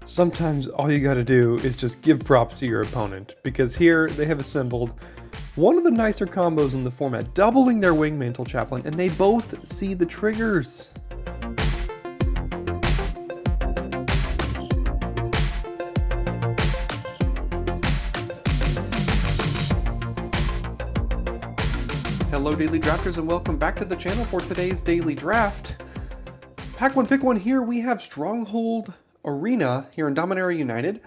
Sometimes all you gotta do is just give props to your opponent, because here they have assembled one of the nicer combos in the format, doubling their Wing Mantle Chaplain, and they both see the triggers. Hello Daily Drafters, and welcome back to the channel for today's Daily Draft. Pack one, pick one. Here we have Stronghold Arena here in Dominaria United.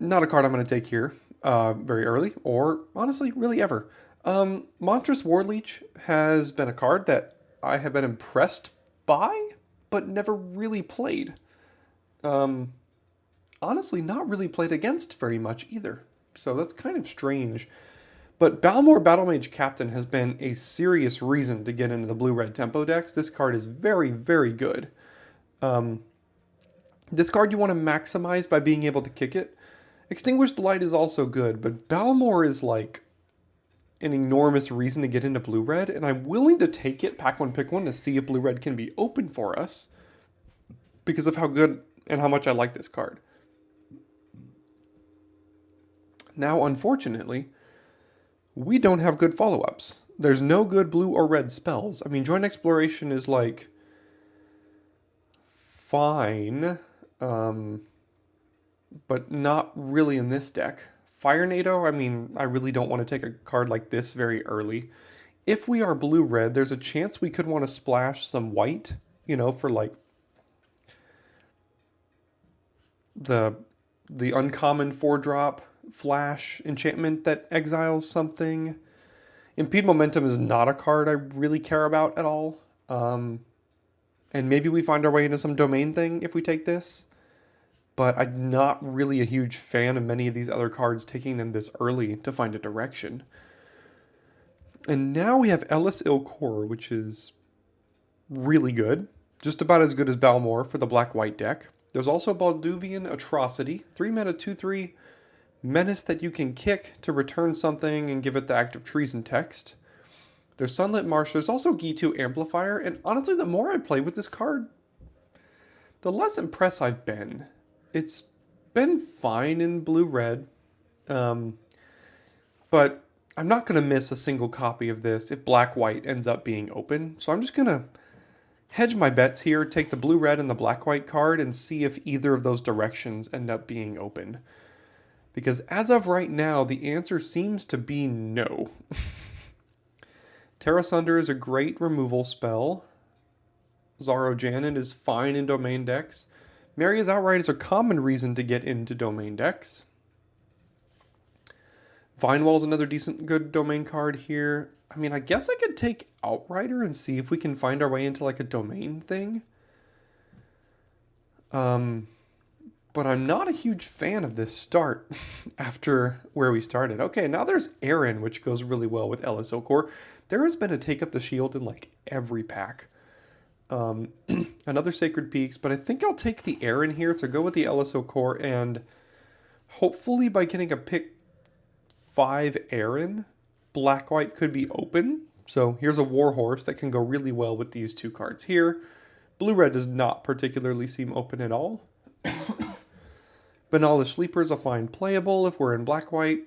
Not a card I'm going to take here very early, or honestly, really ever. Monstrous Warleech has been a card that I have been impressed by, but never really played. Honestly, not really played against very much either. So that's kind of strange. But Balmor Battlemage Captain has been a serious reason to get into the blue-red tempo decks. This card is very, very good. This card you want to maximize by being able to kick it. Extinguished Light is also good, but Balmor is like an enormous reason to get into blue-red, and I'm willing to take it, pack one, pick one, to see if blue-red can be open for us because of how good and how much I like this card. Now, unfortunately, we don't have good follow-ups. There's no good blue or red spells. I mean, Joint Exploration is like fine, but not really in this deck. Fire NATO, I mean, I really don't want to take a card like this very early. If we are blue-red, there's a chance we could want to splash some white, you know, for like the uncommon 4-drop flash enchantment that exiles something. Impede Momentum is not a card I really care about at all. And maybe we find our way into some domain thing if we take this. But I'm not really a huge fan of many of these other cards taking them this early to find a direction. And now we have Ellis Ilkor, which is really good. Just about as good as Balmor for the black-white deck. There's also Balduvian Atrocity, 3-mana 2/3 menace that you can kick to return something and give it the active treason text. There's Sunlit Marsh. There's also G2 Amplifier. And honestly, the more I play with this card, the less impressed I've been. It's been fine in blue-red. But I'm not going to miss a single copy of this if black-white ends up being open. So I'm just going to hedge my bets here, take the blue-red and the black-white card, and see if either of those directions end up being open. Because as of right now, the answer seems to be no. Terra Sunder is a great removal spell. Zaro Janin is fine in domain decks. Maria's Outright is a common reason to get into domain decks. Vinewall's another decent, good domain card here. I mean, I guess I could take Outrider and see if we can find our way into like a domain thing. But I'm not a huge fan of this start after where we started. Okay, now there's Aaron, which goes really well with Ellis Ilkor. There has been a Take Up the Shield in like every pack. Another Sacred Peaks, but I think I'll take the Aaron here to go with the Ellis Ilkor, and hopefully by getting a pick 5 Aaron, black-white could be open. So here's a Warhorse that can go really well with these two cards here. Blue-red does not particularly seem open at all. Banal Sleeper is a fine playable if we're in black-white.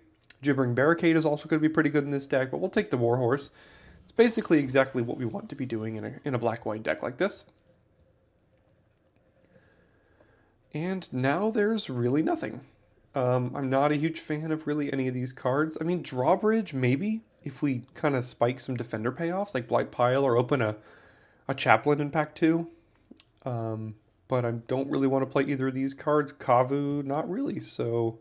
Gibbering Barricade is also going to be pretty good in this deck, but we'll take the Warhorse. It's basically exactly what we want to be doing in a black-white deck like this. And now there's really nothing. I'm not a huge fan of really any of these cards. I mean, Drawbridge, maybe, if we kind of spike some Defender payoffs, like Blight Pile, or open a Chaplain in pack 2. But I don't really want to play either of these cards. Kavu, not really. So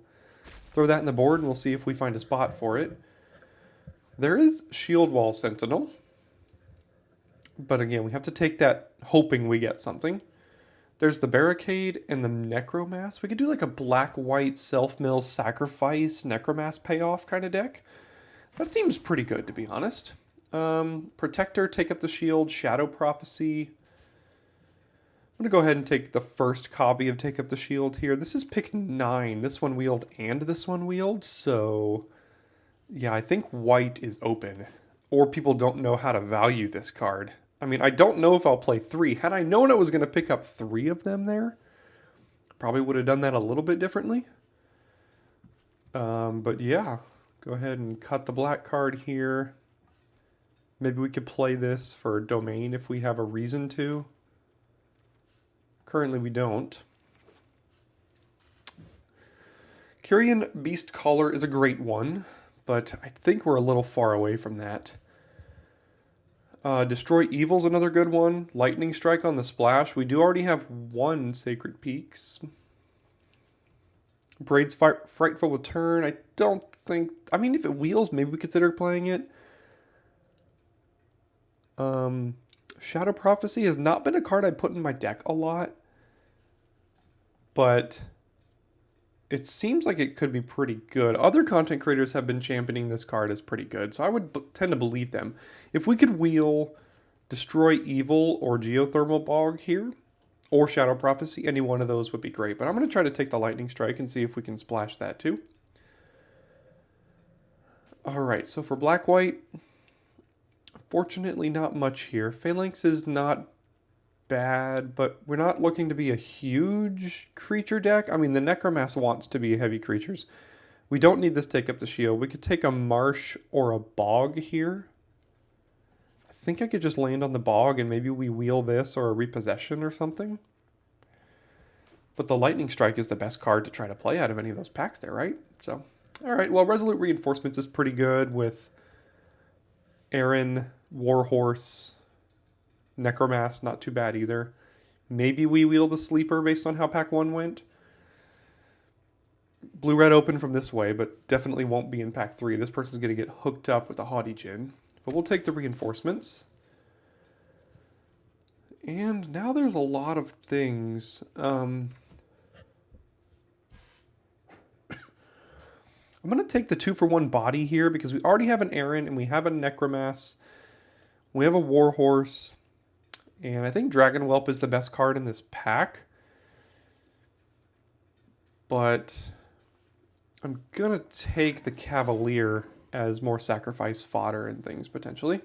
throw that in the board and we'll see if we find a spot for it. There is Shield Wall Sentinel. But again, we have to take that hoping we get something. There's the Barricade and the Necromass. We could do like a black-white self-mill sacrifice Necromass payoff kind of deck. That seems pretty good, to be honest. Protector, Take Up the Shield, Shadow Prophecy. I'm going to go ahead and take the first copy of Take Up the Shield here. This is pick 9, this one wheeled and this one wheeled. So, yeah, I think white is open. Or people don't know how to value this card. I mean, I don't know if I'll play 3. Had I known I was going to pick up 3 of them there, Probably would have done that a little bit differently. But yeah, go ahead and cut the black card here. Maybe we could play this for domain if we have a reason to. Currently we don't. Kyrian Beast Caller is a great one, but I think we're a little far away from that. Destroy Evil's another good one. Lightning Strike on the splash. We do already have one Sacred Peaks. Braid's Frightful Return. I don't think... I mean, if it wheels, maybe we consider playing it. Shadow Prophecy has not been a card I put in my deck a lot. But it seems like it could be pretty good. Other content creators have been championing this card as pretty good, so I would tend to believe them. If we could wheel Destroy Evil or Geothermal Bog here, or Shadow Prophecy, any one of those would be great. But I'm going to try to take the Lightning Strike and see if we can splash that too. Alright, so for black-white, fortunately not much here. Phalanx is not bad, but we're not looking to be a huge creature deck. I mean, the Necromass wants to be heavy creatures. We don't need this Take Up the Shield. We could take a Marsh or a Bog here. I think I could just land on the Bog and maybe we wheel this or a Repossession or something. But the Lightning Strike is the best card to try to play out of any of those packs there, right? So, alright, well, Resolute Reinforcements is pretty good with Aaron, Warhorse, Necromass, not too bad either. Maybe we wheel the Sleeper based on how pack 1 went. Blue-red open from this way, but definitely won't be in pack 3. This person's going to get hooked up with the Haughty Djinn. But we'll take the reinforcements. And now there's a lot of things. I'm going to take the 2-for-1 body here because we already have an Aaron and we have a Necromass. We have a Warhorse. And I think Dragon Whelp is the best card in this pack. But I'm going to take the Cavalier as more sacrifice fodder and things, potentially.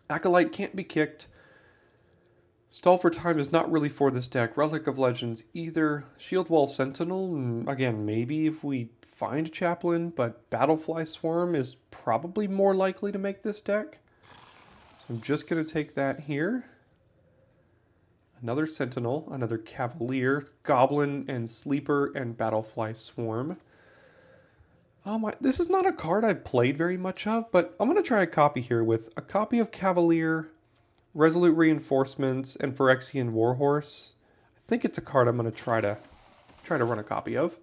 Acolyte can't be kicked. Stall for Time is not really for this deck. Relic of Legends either. Shield Wall Sentinel, again, maybe if we find Chaplain, but Battlefly Swarm is probably more likely to make this deck. I'm just going to take that here. Another Sentinel, another Cavalier, Goblin and Sleeper and Battlefly Swarm. This is not a card I've played very much of, but I'm going to try a copy here with a copy of Cavalier, Resolute Reinforcements, and Phyrexian Warhorse. I think it's a card I'm going to try to run a copy of.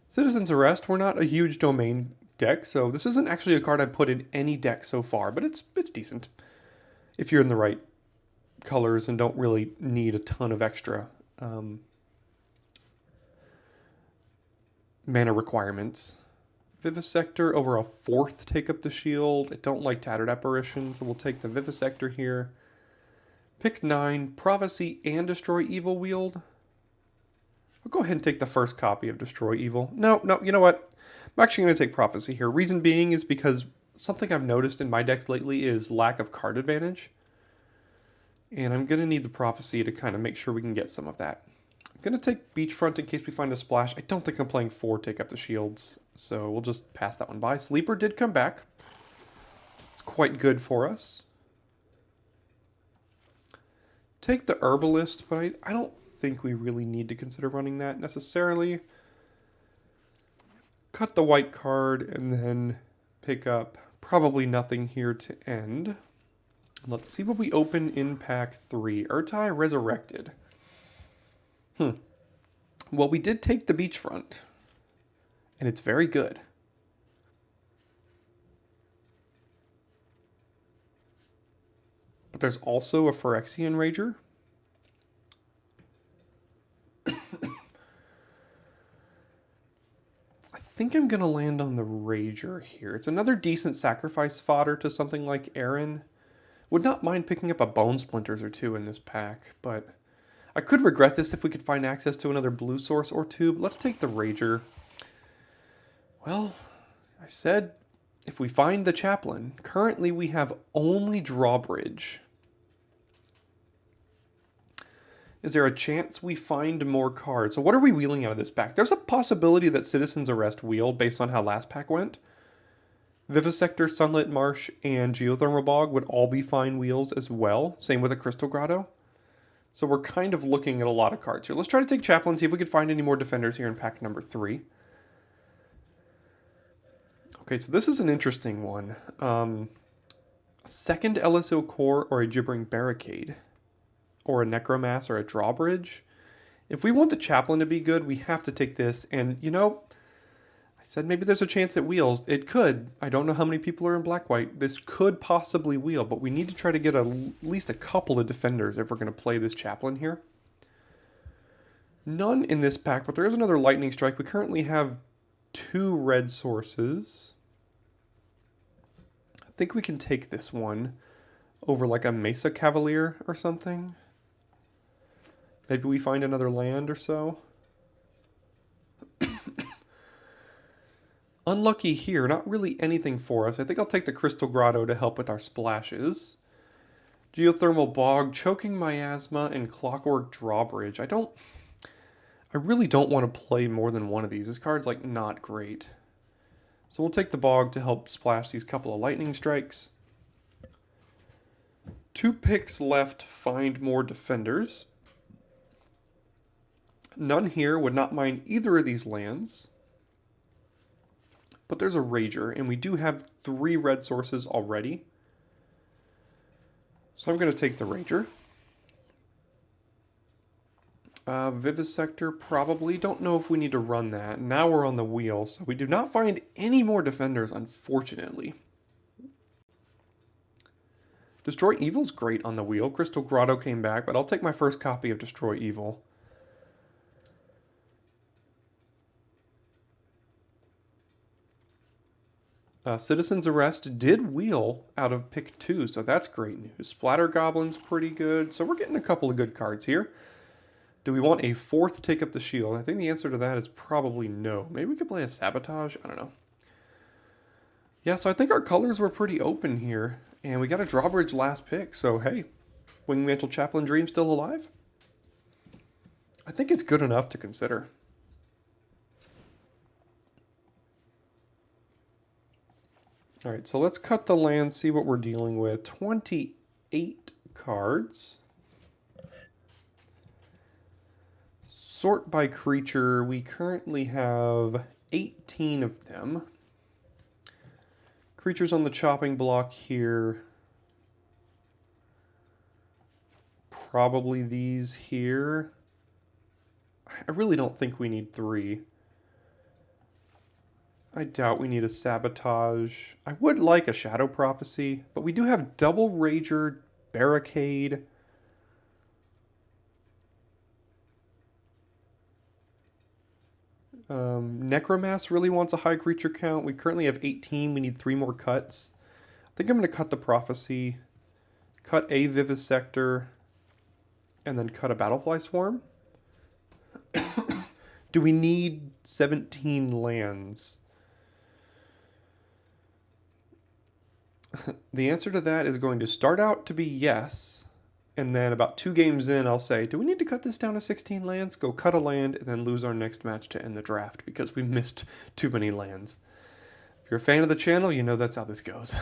Citizen's Arrest, we're not a huge domain deck, so this isn't actually a card I put in any deck so far, but it's decent if you're in the right colors and don't really need a ton of extra mana requirements. Vivisector over a 4th Take Up the Shield. I don't like Tattered Apparition, so we'll take the Vivisector here. Pick 9, Prophecy and Destroy Evil Wield. I'll go ahead and take the first copy of Destroy Evil. No, you know what? I'm actually going to take Prophecy here. Reason being is because something I've noticed in my decks lately is lack of card advantage. And I'm going to need the Prophecy to kind of make sure we can get some of that. I'm going to take Beachfront in case we find a splash. I don't think I'm playing 4 Take Up the Shields, so we'll just pass that one by. Sleeper did come back. It's quite good for us. Take the Herbalist, but I don't think we really need to consider running that necessarily. Cut the white card and then pick up probably nothing here to end. Let's see what we open in pack 3. Urtai Resurrected. Well, we did take the Beachfront, and it's very good. But there's also a Phyrexian Rager. I think I'm going to land on the Rager here. It's another decent sacrifice fodder to something like Aaron. Would not mind picking up a Bone Splinters or 2 in this pack, but I could regret this if we could find access to another blue source or 2, but let's take the Rager. Well, I said if we find the Chaplain. Currently we have only Drawbridge. Is there a chance we find more cards? So what are we wheeling out of this pack? There's a possibility that Citizen's Arrest wheel based on how last pack went. Vivisector, Sunlit Marsh, and Geothermal Bog would all be fine wheels as well. Same with a Crystal Grotto. So we're kind of looking at a lot of cards here. Let's try to take Chaplain, see if we can find any more defenders here in pack number 3. Okay, so this is an interesting one. A second LSO Core or a Gibbering Barricade. Or a Necromass or a Drawbridge. If we want the Chaplain to be good, we have to take this. And, you know, I said maybe there's a chance it wheels. It could. I don't know how many people are in black-white. This could possibly wheel, but we need to try to get at least a couple of defenders if we're going to play this Chaplain here. None in this pack, but there is another Lightning Strike. We currently have 2 red sources. I think we can take this one over like a Mesa Cavalier or something. Maybe we find another land or so. Unlucky here, not really anything for us. I think I'll take the Crystal Grotto to help with our splashes. Geothermal Bog, Choking Miasma, and Clockwork Drawbridge. I really don't want to play more than one of these. This card's like not great. So we'll take the Bog to help splash these couple of Lightning Strikes. 2 picks left, find more defenders. None here, would not mind either of these lands. But there's a Rager, and we do have 3 red sources already. So I'm going to take the Rager. Vivisector, probably. Don't know if we need to run that. Now we're on the wheel, so we do not find any more defenders, unfortunately. Destroy Evil's great on the wheel. Crystal Grotto came back, but I'll take my first copy of Destroy Evil. Citizen's Arrest did wheel out of pick 2, so that's great news. Splatter Goblin's pretty good, so we're getting a couple of good cards here. Do we want a 4th Take Up the Shield? I think the answer to that is probably no. Maybe we could play a Sabotage? I don't know. Yeah, so I think our colors were pretty open here, and we got a Drawbridge last pick, so hey, Wingmantle Chaplain Dream still alive? I think it's good enough to consider. All right, so let's cut the land, see what we're dealing with. 28 cards. Sort by creature, we currently have 18 of them. Creatures on the chopping block here. Probably these here. I really don't think we need 3. I doubt we need a Sabotage. I would like a Shadow Prophecy, but we do have double Rager, Barricade. Necromass really wants a high creature count. We currently have 18. We need 3 more cuts. I think I'm going to cut the Prophecy, cut a Vivisector, and then cut a Battlefly Swarm. Do we need 17 lands? The answer to that is going to start out to be yes, and then about 2 games in, I'll say, do we need to cut this down to 16 lands? Go cut a land, and then lose our next match to end the draft, because we missed too many lands. If you're a fan of the channel, you know that's how this goes.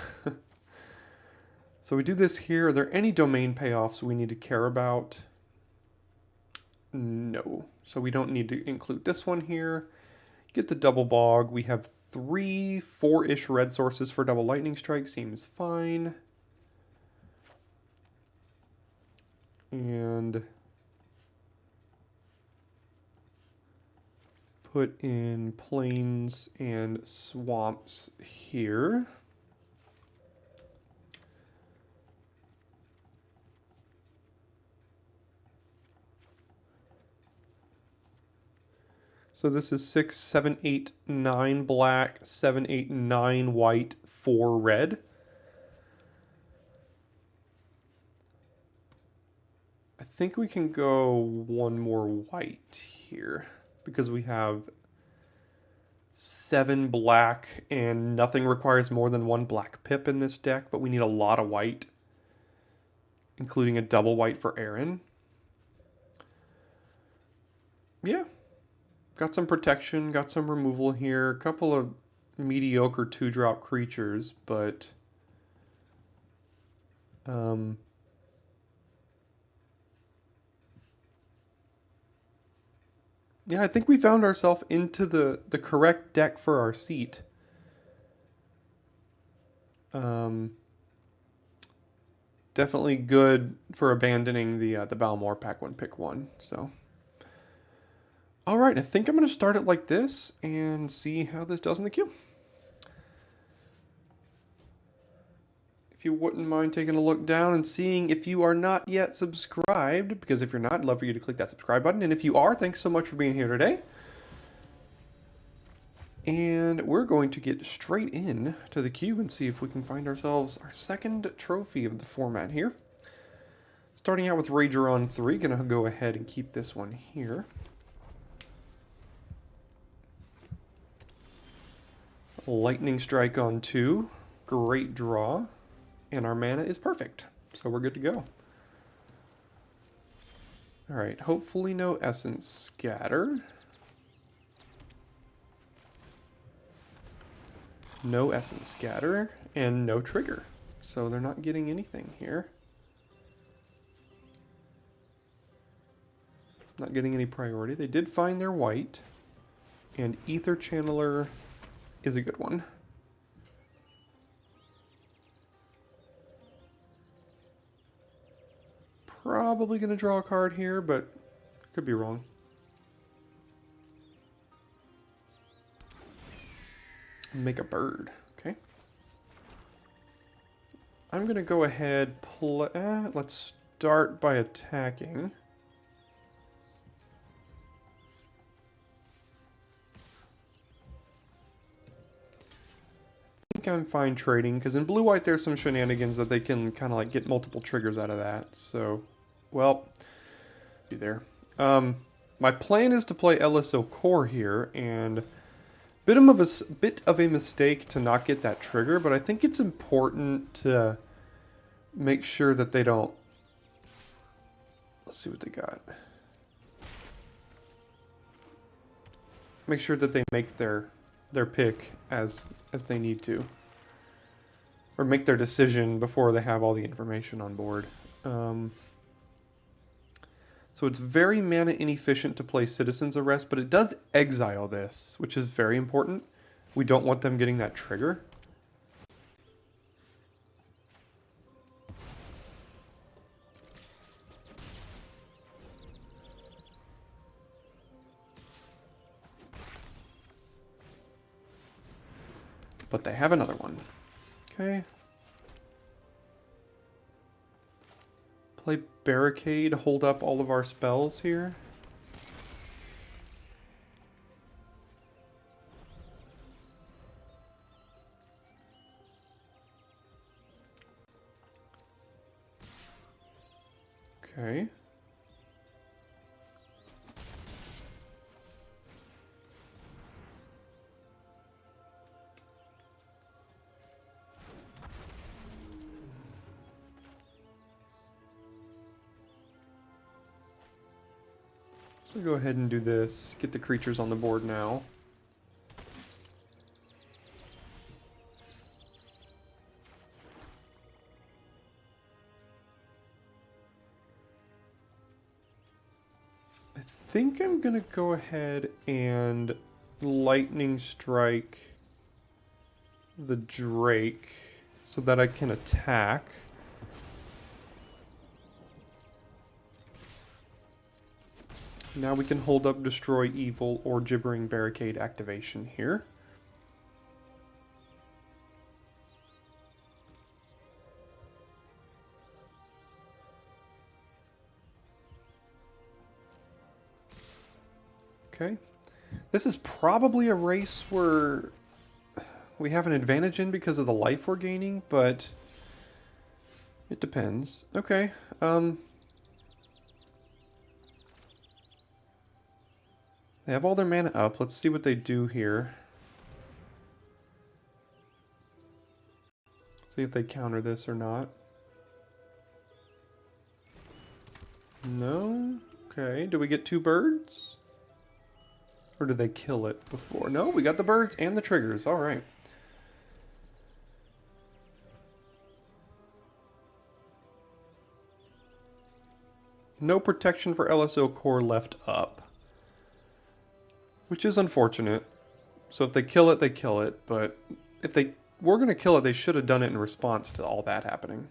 So we do this here. Are there any domain payoffs we need to care about? No. So we don't need to include this one here. Get the double Bog. We have 3 4-ish red sources for double Lightning Strike. Seems fine. And put in plains and swamps here. So this is 6, 7, 8, 9 black, 7, 8, 9 white, 4 red. I think we can go 1 more white here because we have 7 black and nothing requires more than 1 black pip in this deck, but we need a lot of white, including a double white for Aaron. Yeah, got some protection, got some removal here, a couple of mediocre 2-drop creatures, but yeah, I think we found ourselves into the correct deck for our seat. Definitely good for abandoning the Balmor pack one pick one. So, all right, I think I'm going to start it like this and see how this does in the queue. If you wouldn't mind taking a look down and seeing if you are not yet subscribed, because if you're not, I'd love for you to click that subscribe button. And if you are, thanks so much for being here today. And we're going to get straight in to the queue and see if we can find ourselves our second trophy of the format here. Starting out with Rager on 3, gonna go ahead and keep this one here. Lightning Strike on 2, great draw, and our mana is perfect, so we're good to go. Alright, hopefully no Essence Scatter. No Essence Scatter, and no Trigger, so they're not getting anything here. Not getting any priority. They did find their white, and Ether Channeler is a good one. Probably going to draw a card here, but could be wrong. Make a bird. Okay. I'm going to go ahead, let's start by attacking. I think I'm fine trading, because in blue-white there's some shenanigans that they can kind of like get multiple triggers out of that. So, well, be there. My plan is to play LSO Core here, and bit of a mistake to not get that trigger, but I think it's important to make sure that they don't. Let's see what they got. Make sure that they make their pick as they need to, or make their decision before they have all the information on board. So it's very mana inefficient to play Citizen's Arrest, but it does exile this, which is very important. We don't want them getting that trigger. But they have another one. Okay. Play Barricade, hold up all of our spells here. Okay. We'll go ahead and do this. Get the creatures on the board now. I think I'm gonna go ahead and Lightning Strike the Drake so that I can attack. Now we can hold up Destroy Evil or Gibbering Barricade activation here. Okay. This is probably a race where we have an advantage in because of the life we're gaining, but it depends. Okay. They have all their mana up. Let's see what they do here. See if they counter this or not. No? Okay, do we get 2 birds? Or did they kill it before? No, we got the birds and the triggers. All right. No protection for LSO core left up. Which is unfortunate. So if they kill it, they kill it. But if they were going to kill it, they should have done it in response to all that happening.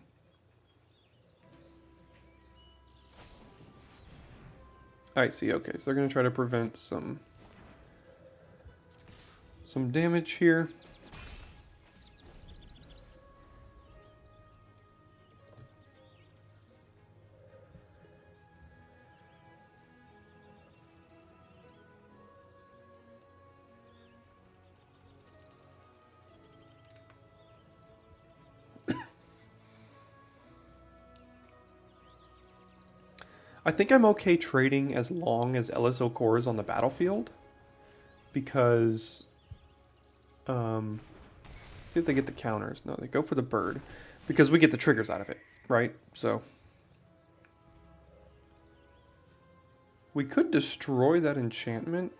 I see. Okay, so they're going to try to prevent some damage here. I think I'm okay trading as long as LSO core is on the battlefield. Because, see if they get the counters. No, they go for the bird. Because we get the triggers out of it, right? So, we could destroy that enchantment.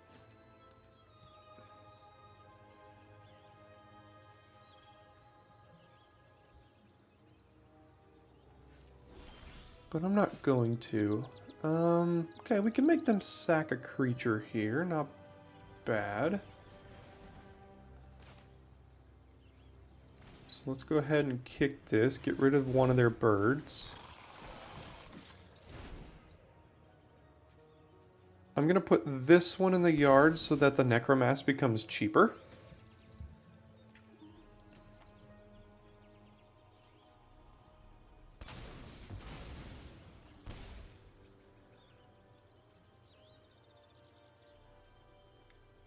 But I'm not going to. Okay, we can make them sack a creature here. Not bad. So let's go ahead and kick this. Get rid of one of their birds. I'm going to put this one in the yard so that the Necromass becomes cheaper.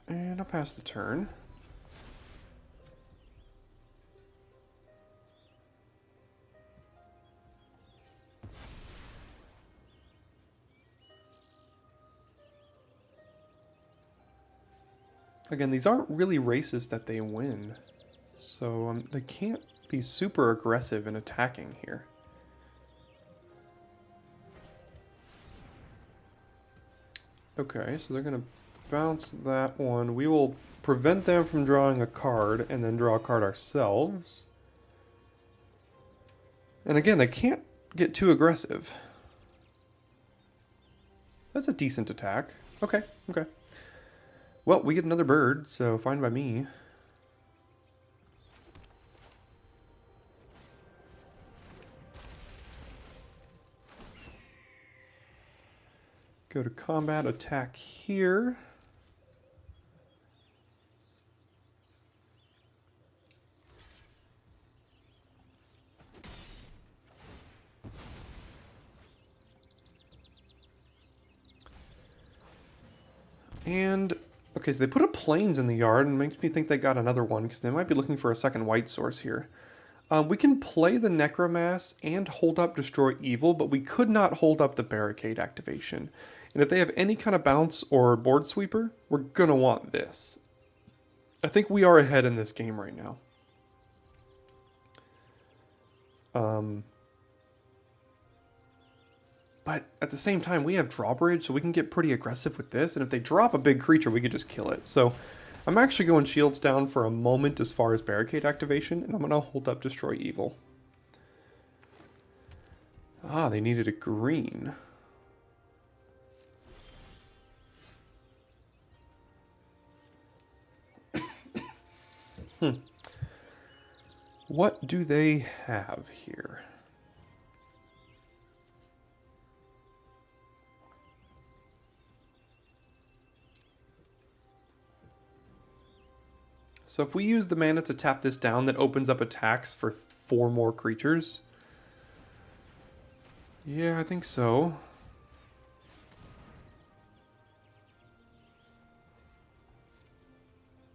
And I'll pass the turn. Again, these aren't really races that they win. So they can't be super aggressive in attacking here. Okay, so they're going to bounce that one. We will prevent them from drawing a card and then draw a card ourselves. And again, they can't get too aggressive. That's a decent attack. Okay, okay. Well, we get another bird, so fine by me. Go to combat, attack here. And, okay, so they put a plains in the yard and makes me think they got another one because they might be looking for a second white source here. We can play the Necromass and hold up Destroy Evil, but we could not hold up the Barricade activation. And if they have any kind of bounce or board sweeper, we're going to want this. I think we are ahead in this game right now. But at the same time, we have drawbridge, so we can get pretty aggressive with this. And if they drop a big creature, we could just kill it. So I'm actually going shields down for a moment as far as Barricade activation, and I'm going to hold up Destroy Evil. Ah, they needed a green. What do they have here? So if we use the mana to tap this down, that opens up attacks for 4 more creatures. Yeah, I think so.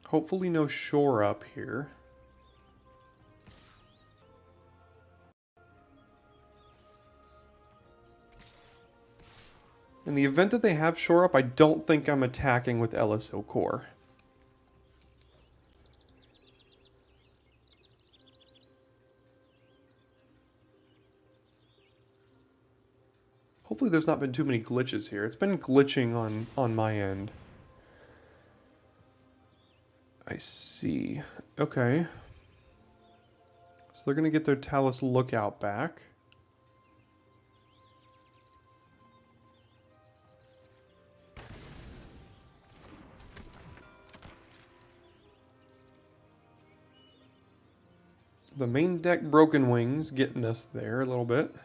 Hopefully no shore up here. In the event that they have shore up, I don't think I'm attacking with LSO core. Hopefully there's not been too many glitches here. It's been glitching on my end. I see. Okay. So they're going to get their Talus Lookout back. The main deck Broken Wings getting us there a little bit.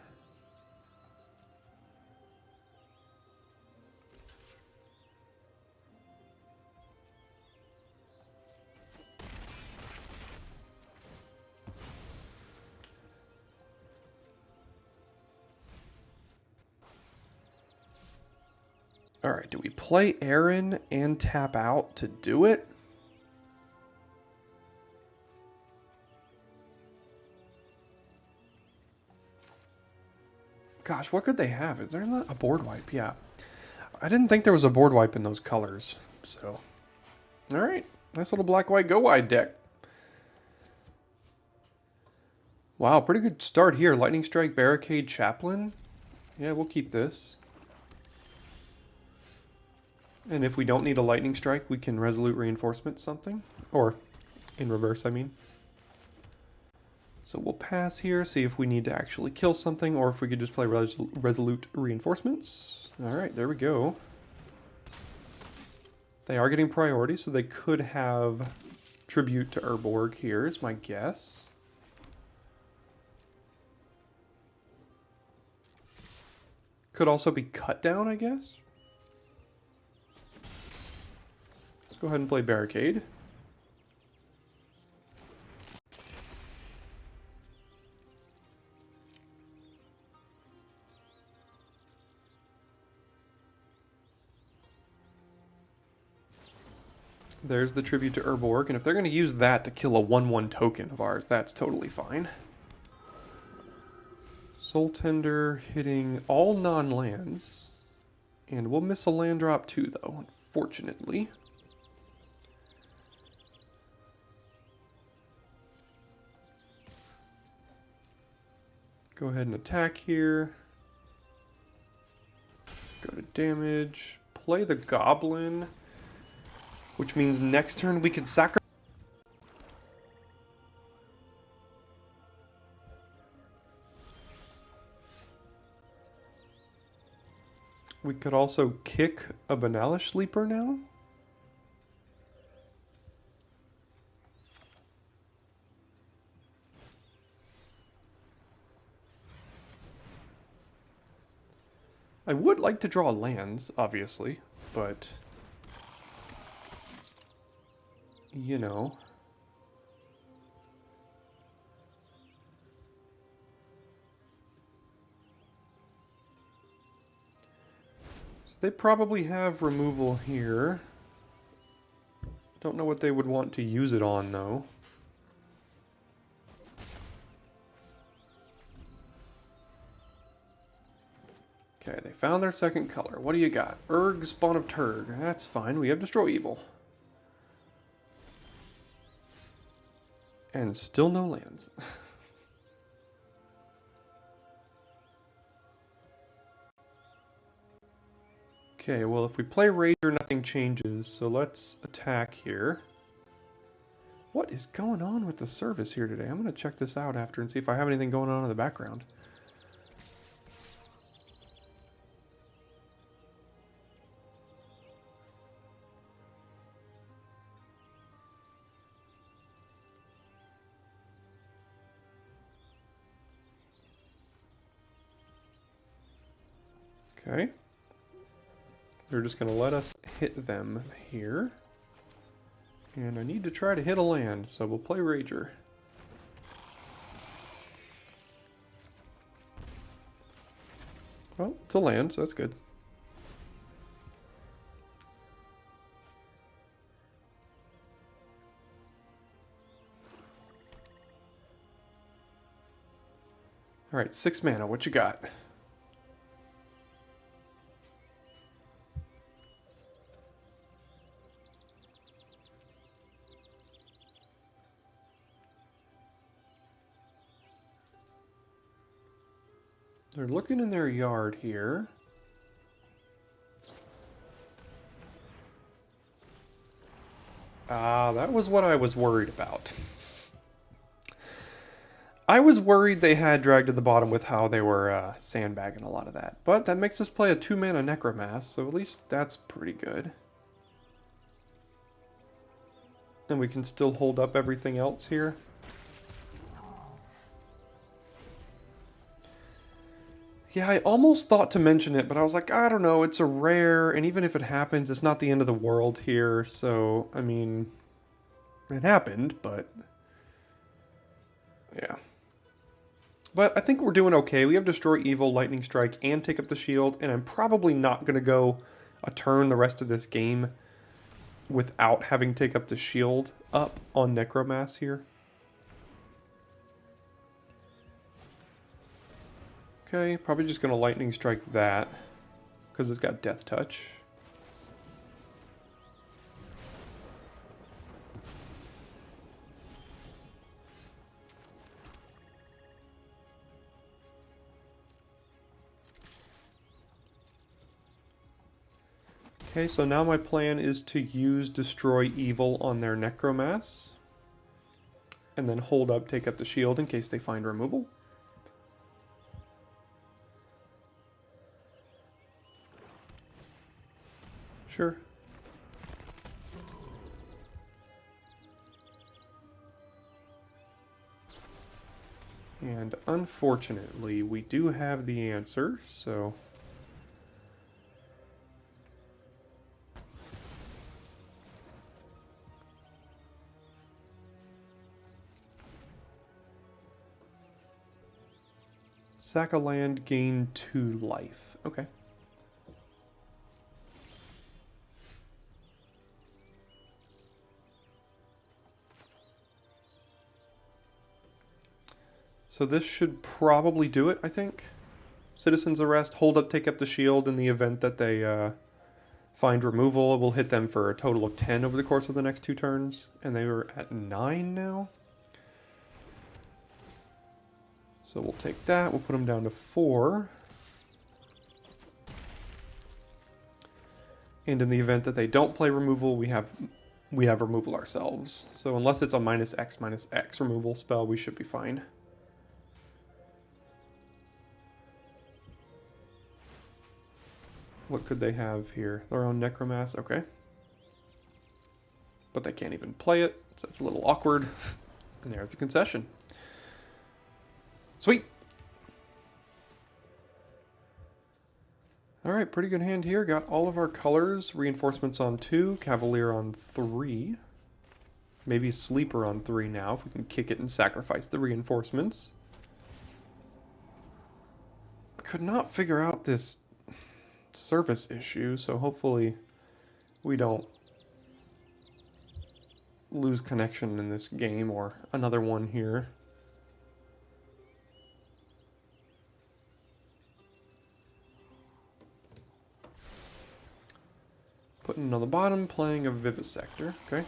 Alright, do we play Aaron and tap out to do it? Gosh, what could they have? Is there not a board wipe? Yeah. I didn't think there was a board wipe in those colors. So, alright. Nice little black-white go-wide deck. Wow, pretty good start here. Lightning Strike, Barricade, Chaplain. Yeah, we'll keep this. And if we don't need a Lightning Strike, we can Resolute Reinforcement something. Or, in reverse, I mean. So we'll pass here, see if we need to actually kill something, or if we could just play Resolute Reinforcements. Alright, there we go. They are getting priority, so they could have Tribute to Urborg here, is my guess. Could also be Cut Down, I guess. Let's go ahead and play Barricade. There's the Tribute to Urborg, and if they're going to use that to kill a 1/1 token of ours, that's totally fine. Soul Tender hitting all non-lands, and we'll miss a land drop too, though, unfortunately. Go ahead and attack here. Go to damage. Play the Goblin. Which means next turn we could sacrifice. We could also kick a Banalish Sleeper now. I would like to draw lands, obviously, but you know. So they probably have removal here. Don't know what they would want to use it on, though. Okay, they found their second color. What do you got? Urg, Spawn of Turg. That's fine. We have Destroy Evil. And still no lands. Okay, well if we play Rager, nothing changes, so let's attack here. What is going on with the service here today? I'm going to check this out after and see if I have anything going on in the background. Okay. They're just going to let us hit them here. And I need to try to hit a land, so we'll play Rager. Well, it's a land, so that's good. Alright, 6 mana, what you got? They're looking in their yard here. Ah, that was what I was worried about. I was worried they had dragged to the bottom with how they were sandbagging a lot of that. But that makes us play a 2-mana Necromass, so at least that's pretty good. And we can still hold up everything else here. Yeah, I almost thought to mention it, but I was like, I don't know, it's a rare, and even if it happens, it's not the end of the world here, so, I mean, it happened, but, yeah. But I think we're doing okay. We have Destroy Evil, Lightning Strike, and Take Up the Shield, and I'm probably not going to go a turn the rest of this game without having Take Up the Shield up on Necromass here. Okay, probably just going to Lightning Strike that, because it's got Death Touch. Okay, so now my plan is to use Destroy Evil on their Necromass, and then hold up, Take Up the Shield in case they find removal. Sure. And unfortunately, we do have the answer, so... Sack a land, gain 2 life. Okay. So this should probably do it, I think. Citizen's Arrest, hold up, Take Up the Shield in the event that they find removal. We'll hit them for a total of 10 over the course of the next 2 turns. And they were at 9 now. So we'll take that, we'll put them down to 4. And in the event that they don't play removal, we have removal ourselves. So unless it's a -X removal spell, we should be fine. What could they have here? Their own Necromass, okay. But they can't even play it, so it's a little awkward. And there's the concession. Sweet. All right, pretty good hand here. Got all of our colors. Reinforcements on 2, Cavalier on 3. Maybe Sleeper on 3 now, if we can kick it and sacrifice the reinforcements. Could not figure out this service issue, so hopefully we don't lose connection in this game or another one here. Putting it on the bottom, playing a Vivisector. Okay.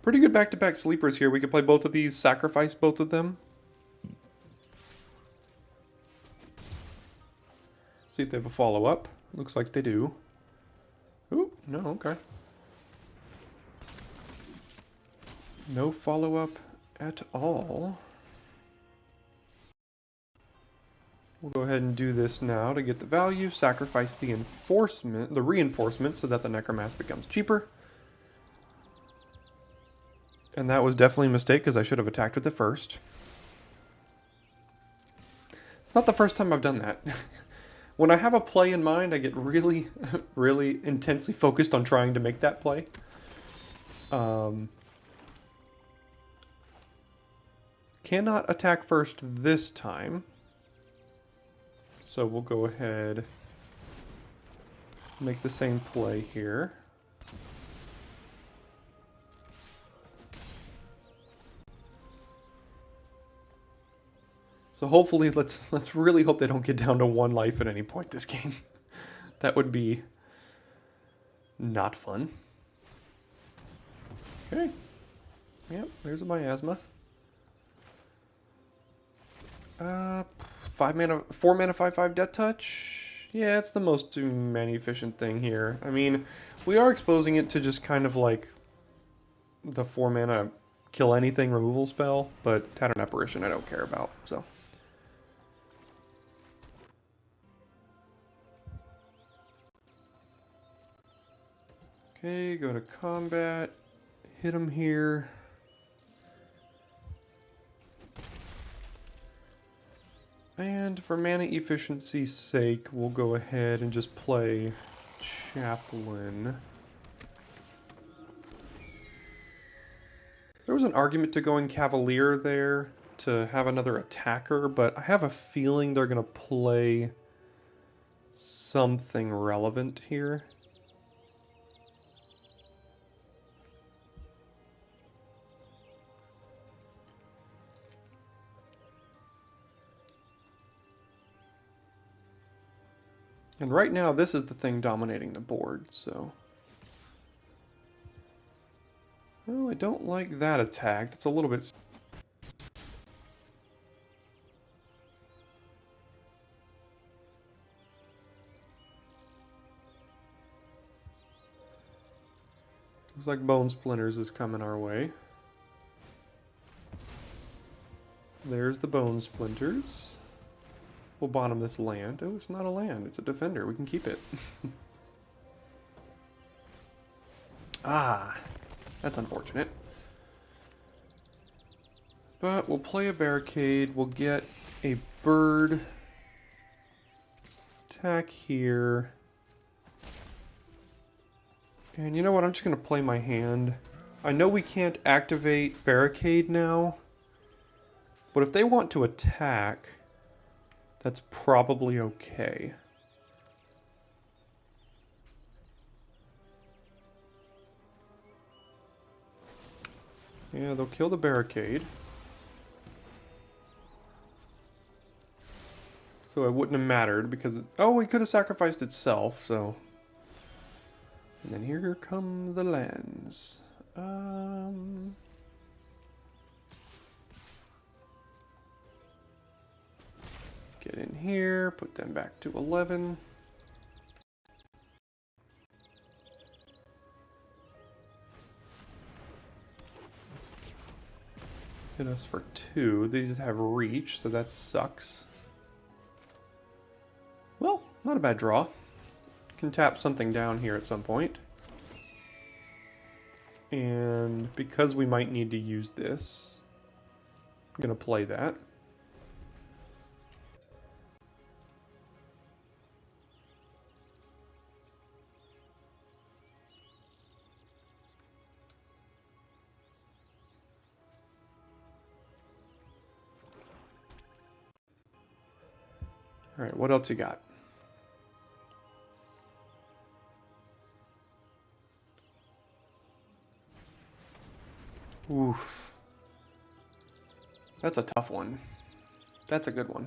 Pretty good back-to-back sleepers here. We could play both of these, sacrifice both of them. See if they have a follow-up. Looks like they do. Ooh, no, okay. No follow-up at all. We'll go ahead and do this now to get the value. Sacrifice the reinforcement so that the Necromass becomes cheaper. And that was definitely a mistake because I should have attacked with it first. It's not the first time I've done that. When I have a play in mind, I get really, really intensely focused on trying to make that play. Cannot attack first this time. So we'll go ahead, make the same play here. So hopefully, let's really hope they don't get down to 1 life at any point this game. That would be not fun. Okay. Yep, there's a miasma. 4 mana 5/5 Death Touch. Yeah, it's the most mana efficient thing here. I mean, we are exposing it to just kind of like the 4 mana kill anything removal spell, but Tattered Apparition I don't care about, so. Okay, go to combat, hit him here. And for mana efficiency's sake, we'll go ahead and just play Chaplain. There was an argument to going Cavalier there to have another attacker, but I have a feeling they're going to play something relevant here. And right now, this is the thing dominating the board, so... Well, I don't like that attack. It's a little bit... Looks like Bone Splinters is coming our way. There's the Bone Splinters. We'll bottom this land. Oh, it's not a land. It's a defender. We can keep it. Ah, that's unfortunate. But we'll play a barricade. We'll get a bird. Attack here. And you know what? I'm just going to play my hand. I know we can't activate barricade now. But if they want to attack... That's probably okay. Yeah, they'll kill the barricade. So it wouldn't have mattered because... Oh, it could have sacrificed itself, so... And then here come the lands. Get in here, put them back to 11. Hit us for 2. These have reach, so that sucks. Well, not a bad draw. Can tap something down here at some point. And because we might need to use this, I'm going to play that. All right, what else you got? Oof. That's a tough one. That's a good one.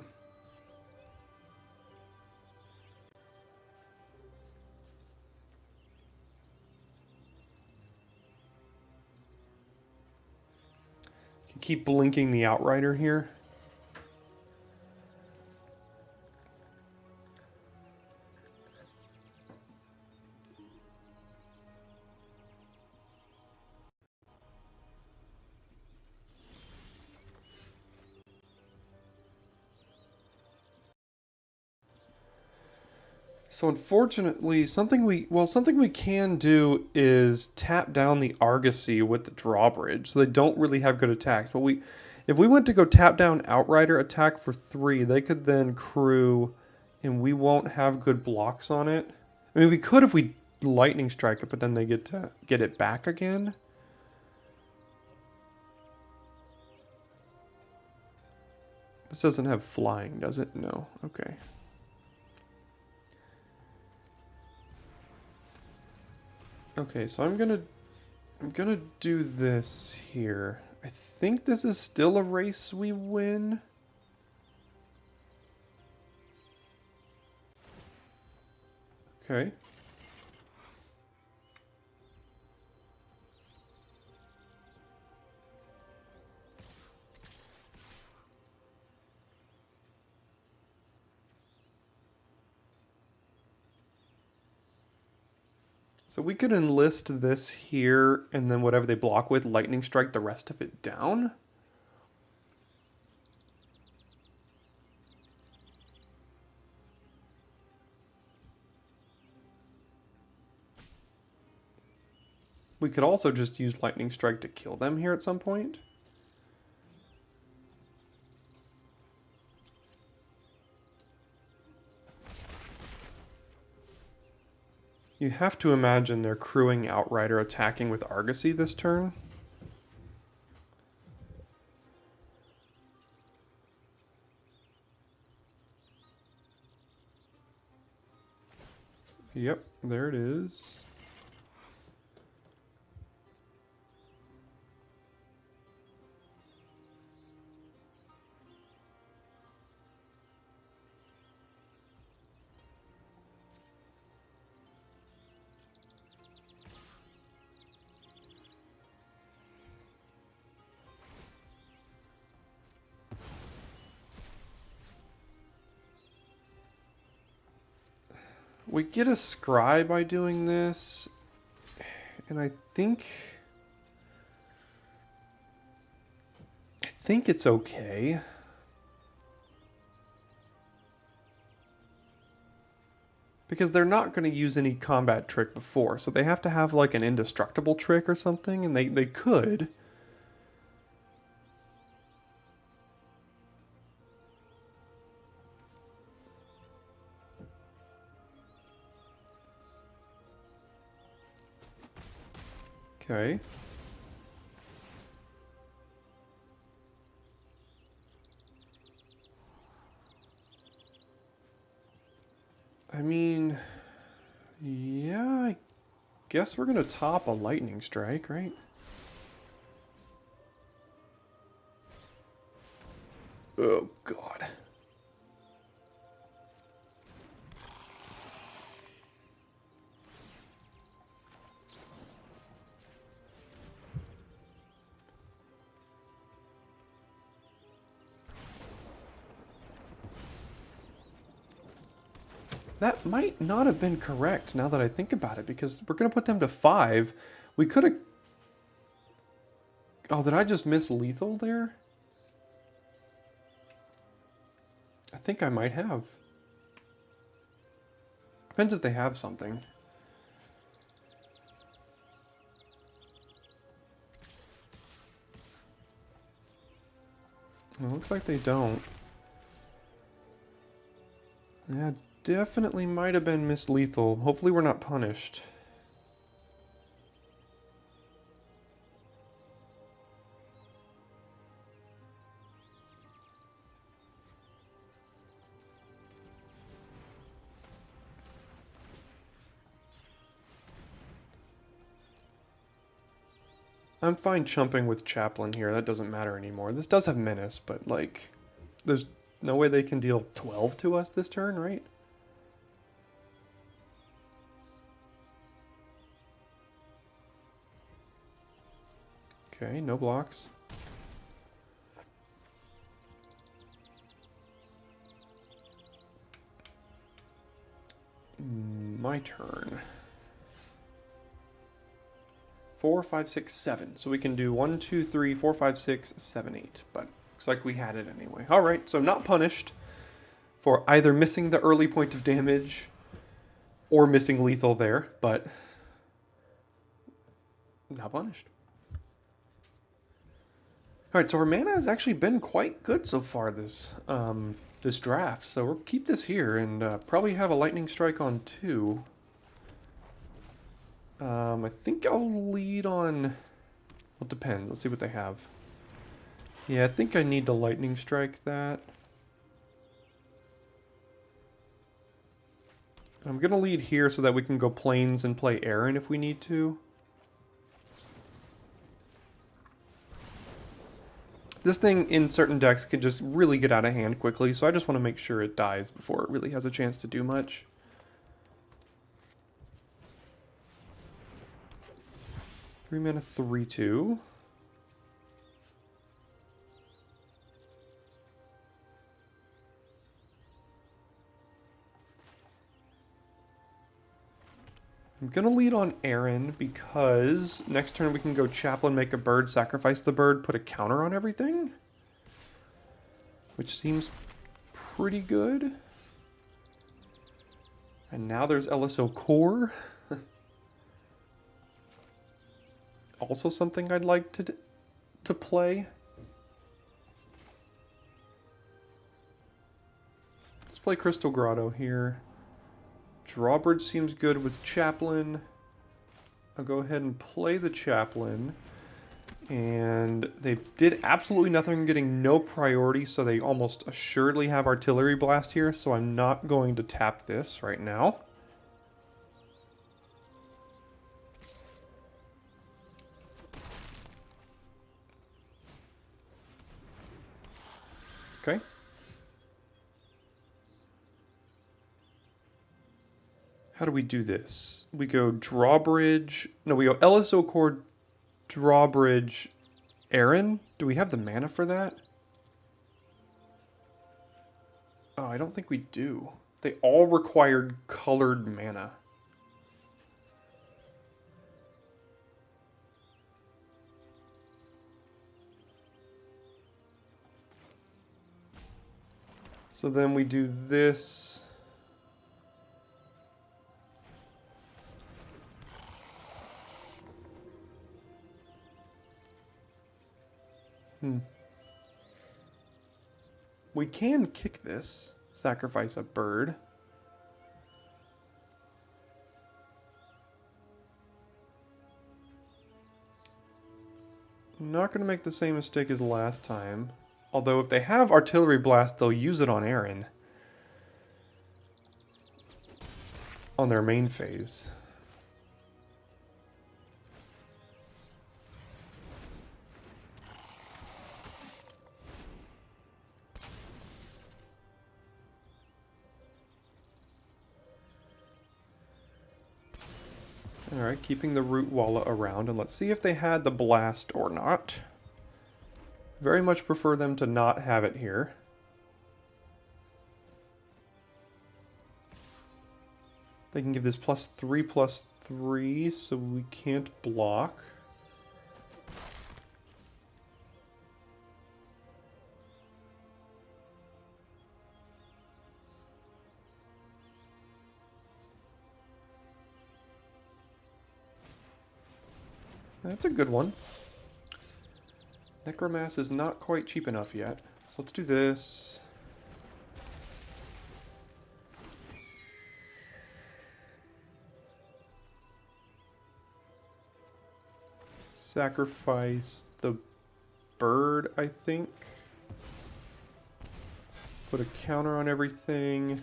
You can keep blinking the Outrider here. So unfortunately, something we can do is tap down the Argosy with the drawbridge. So they don't really have good attacks. But if we went to go tap down Outrider attack for 3, they could then crew, and we won't have good blocks on it. I mean, we could if we lightning strike it, but then they get to get it back again. This doesn't have flying, does it? No. Okay. Okay, so I'm gonna do this here. I think this is still a race we win. Okay. So we could enlist this here, and then whatever they block with, lightning strike the rest of it down. We could also just use lightning strike to kill them here at some point. You have to imagine they're crewing Outrider attacking with Argosy this turn. Yep, there it is. We get a scry by doing this, and I think it's okay. Because they're not going to use any combat trick before, so they have to have like an indestructible trick or something, and they could. Okay. I mean, yeah, I guess we're gonna top a lightning strike, right? Oh, God. That might not have been correct now that I think about it, because we're going to put them to 5. We could have... Oh, did I just miss lethal there? I think I might have. Depends if they have something. It looks like they don't. Yeah, definitely might have been miss lethal. Hopefully we're not punished. I'm fine chumping with Chaplain here. That doesn't matter anymore. This does have Menace, but, like, there's no way they can deal 12 to us this turn, right? Okay, no blocks. My turn. 4, 5, 6, 7. So we can do 1, 2, 3, 4, 5, 6, 7, 8. But looks like we had it anyway. Alright, so not punished for either missing the early point of damage or missing lethal there, but not punished. Alright, so our mana has actually been quite good so far this draft. So we'll keep this here and probably have a lightning strike on 2. I think I'll lead on... Well, it depends. Let's see what they have. Yeah, I think I need to lightning strike that. I'm going to lead here so that we can go plains and play Aaron if we need to. This thing in certain decks can just really get out of hand quickly, so I just want to make sure it dies before it really has a chance to do much. Three mana, 3/2. I'm going to lead on Aaron because next turn we can go Chaplain, make a bird, sacrifice the bird, put a counter on everything. Which seems pretty good. And now there's LSO Core. Also something I'd like to play. Let's play Crystal Grotto here. Drawbridge seems good with Chaplain. I'll go ahead and play the Chaplain. And they did absolutely nothing, getting no priority, so they almost assuredly have Artillery Blast here, so I'm not going to tap this right now. Okay. How do we do this? We go Drawbridge. No, we go LSO Core, Drawbridge, Aaron. Do we have the mana for that? Oh, I don't think we do. They all required colored mana. So then we do this. We can kick this. Sacrifice a bird. I'm not going to make the same mistake as last time. Although if they have Artillery Blast, they'll use it on Aaron. On their main phase. Alright, keeping the Root Walla around, and let's see if they had the Blast or not. Very much prefer them to not have it here. They can give this +3/+3, so we can't block. That's a good one. Necromass is not quite cheap enough yet. So let's do this. Sacrifice the bird, I think. Put a counter on everything.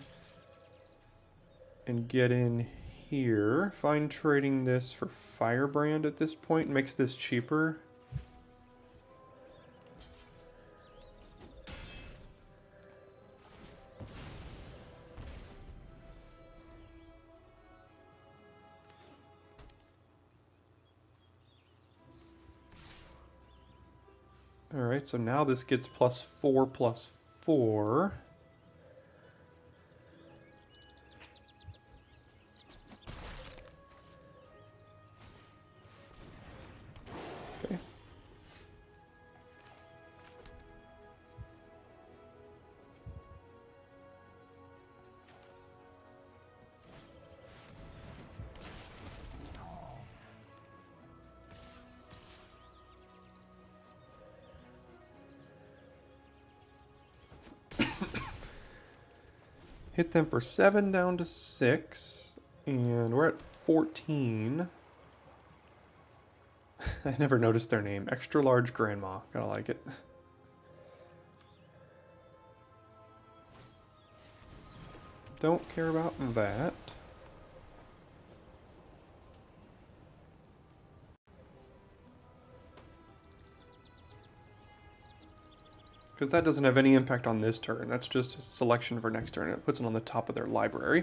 And get in here. Fine trading this for Firebrand at this point makes this cheaper. Alright, so now this gets +4/+4. Okay. Hit them for 7 down to 6. And we're at 14. I never noticed their name. Extra Large Grandma. Gotta like it. Don't care about that. Because that doesn't have any impact on this turn. That's just a selection for next turn. It puts it on the top of their library.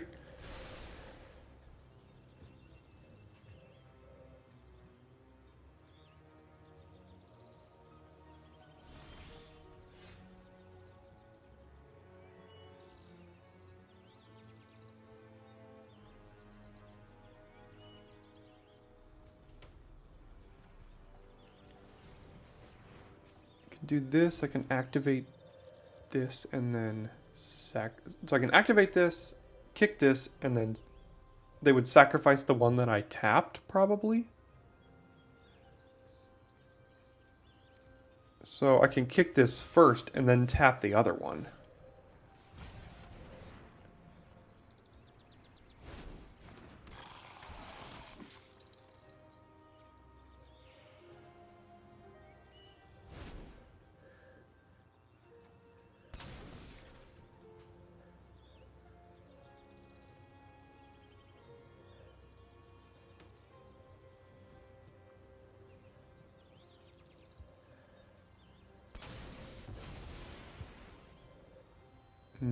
do this, I can activate this and then so I can activate this, kick this, and then they would sacrifice the one that I tapped, probably. So I can kick this first and then tap the other one.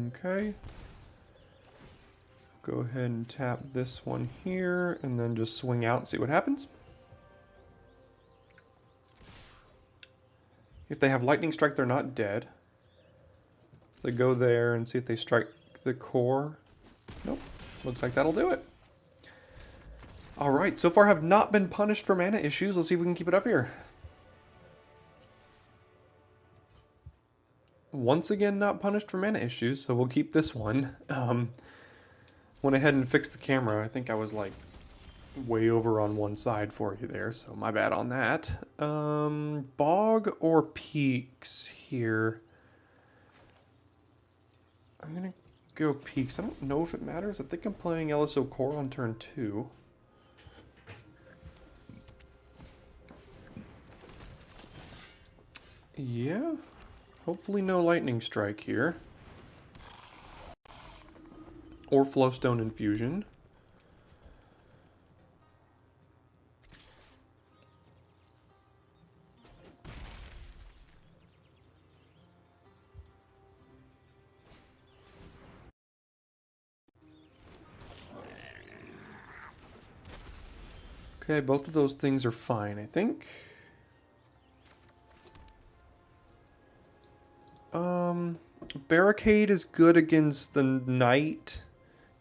Okay. Go ahead and tap this one here and then just swing out and see what happens. If they have lightning strike, they're not dead. So go there and see if they strike the core. Nope. Looks like that'll do it. Alright, so far have not been punished for mana issues. Let's see if we can keep it up here. Once again, not punished for mana issues, so we'll keep this one. Went ahead and fixed the camera. I think I was like way over on one side for you there, so my bad on that. Bog or Peaks here? I'm gonna go Peaks. I don't know if it matters. I think I'm playing LSO Core on turn 2. Yeah. Hopefully no lightning strike here. Or Flowstone Infusion. Okay, both of those things are fine, I think. Barricade is good against the Knight.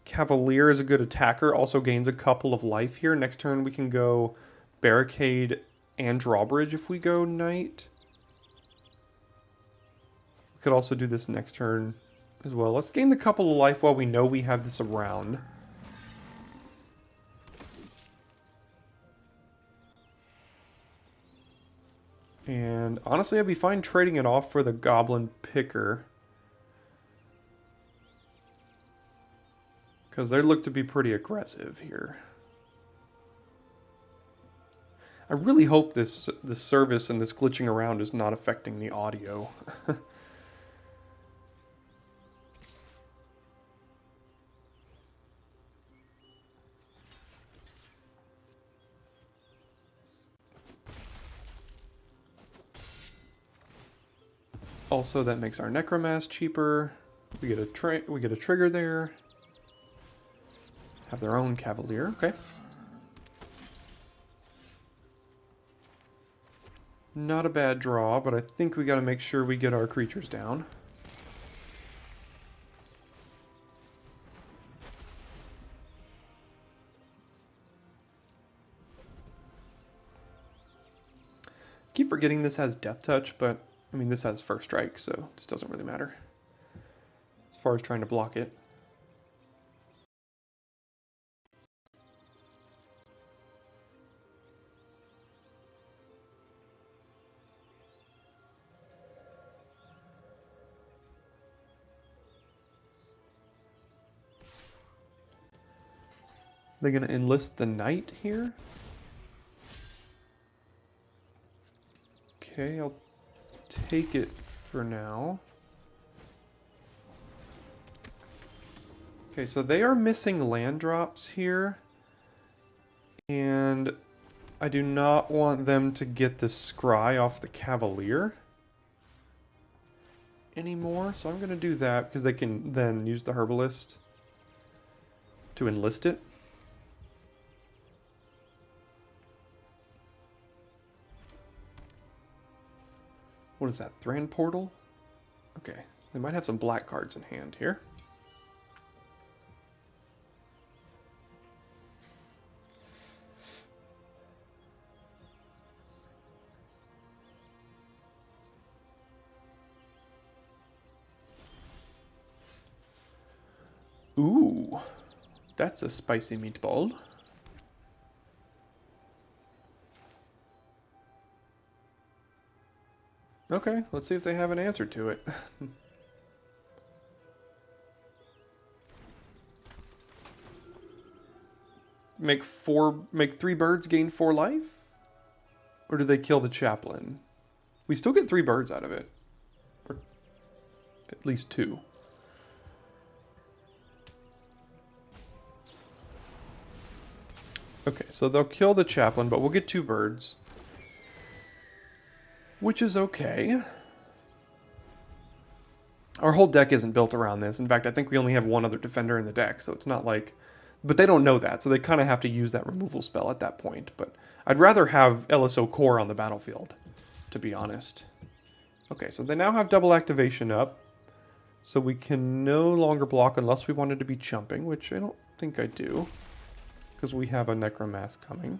Cavalier is a good attacker, also gains a couple of life here. Next turn we can go Barricade and Drawbridge if we go Knight. We could also do this next turn as well. Let's gain the couple of life while we know we have this around. And honestly, I'd be fine trading it off for the Goblin Picker. Because they look to be pretty aggressive here. I really hope this service and this glitching around is not affecting the audio. Also, that makes our Necromass cheaper. We get a trigger there. Have their own Cavalier. Okay. Not a bad draw, but I think we got to make sure we get our creatures down. Keep forgetting this has Death Touch, but I mean this has First Strike, so this doesn't really matter as far as trying to block it. They're going to enlist the Knight here. Okay, I'll take it for now. Okay, so they are missing land drops here. And I do not want them to get the Scry off the Cavalier anymore. So I'm going to do that because they can then use the Herbalist to enlist it. What is that? Thran Portal? Okay. They might have some black cards in hand here. Ooh, that's a spicy meatball. Okay, let's see if they have an answer to it. Make 3 birds gain 4 life? Or do they kill the chaplain? We still get 3 birds out of it. Or at least 2. Okay, so they'll kill the chaplain, but we'll get 2 birds. Which is okay. Our whole deck isn't built around this. In fact, I think we only have 1 other defender in the deck, so it's not like... But they don't know that, so they kind of have to use that removal spell at that point. But I'd rather have LSO Core on the battlefield, to be honest. Okay, so they now have double activation up. So we can no longer block unless we wanted to be chumping, which I don't think I do. Because we have a Necromass coming.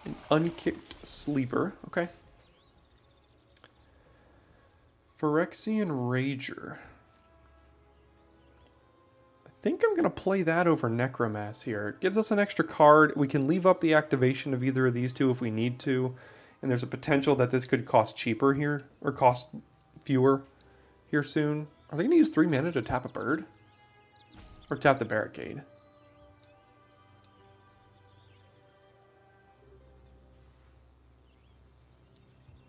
An unkicked sleeper, okay. Phyrexian Rager. I think I'm going to play that over Necromass here. It gives us an extra card. We can leave up the activation of either of these two if we need to. And there's a potential that this could cost cheaper here, or cost fewer here soon. Are they going to use 3 mana to tap a bird? Or tap the barricade?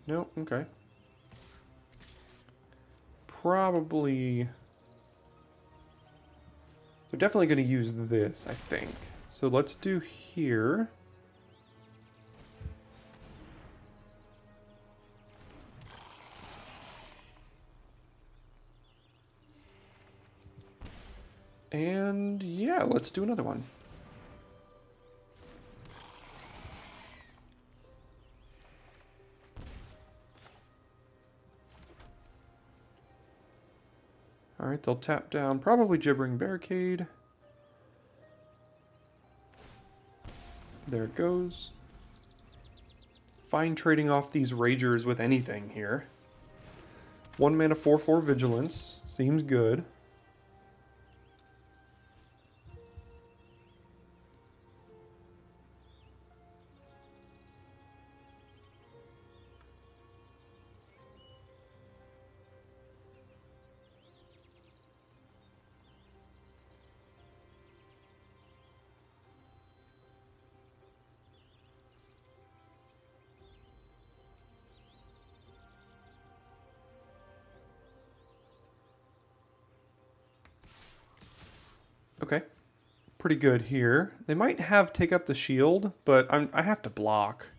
No, okay. Probably... They're definitely going to use this, I think. So let's do here. And yeah, let's do another one. Alright, they'll tap down probably Gibbering Barricade. There it goes. Fine trading off these Ragers with anything here. 1 mana 4/4 Vigilance. Seems good. Okay, pretty good here. They might have take up the shield, but I have to block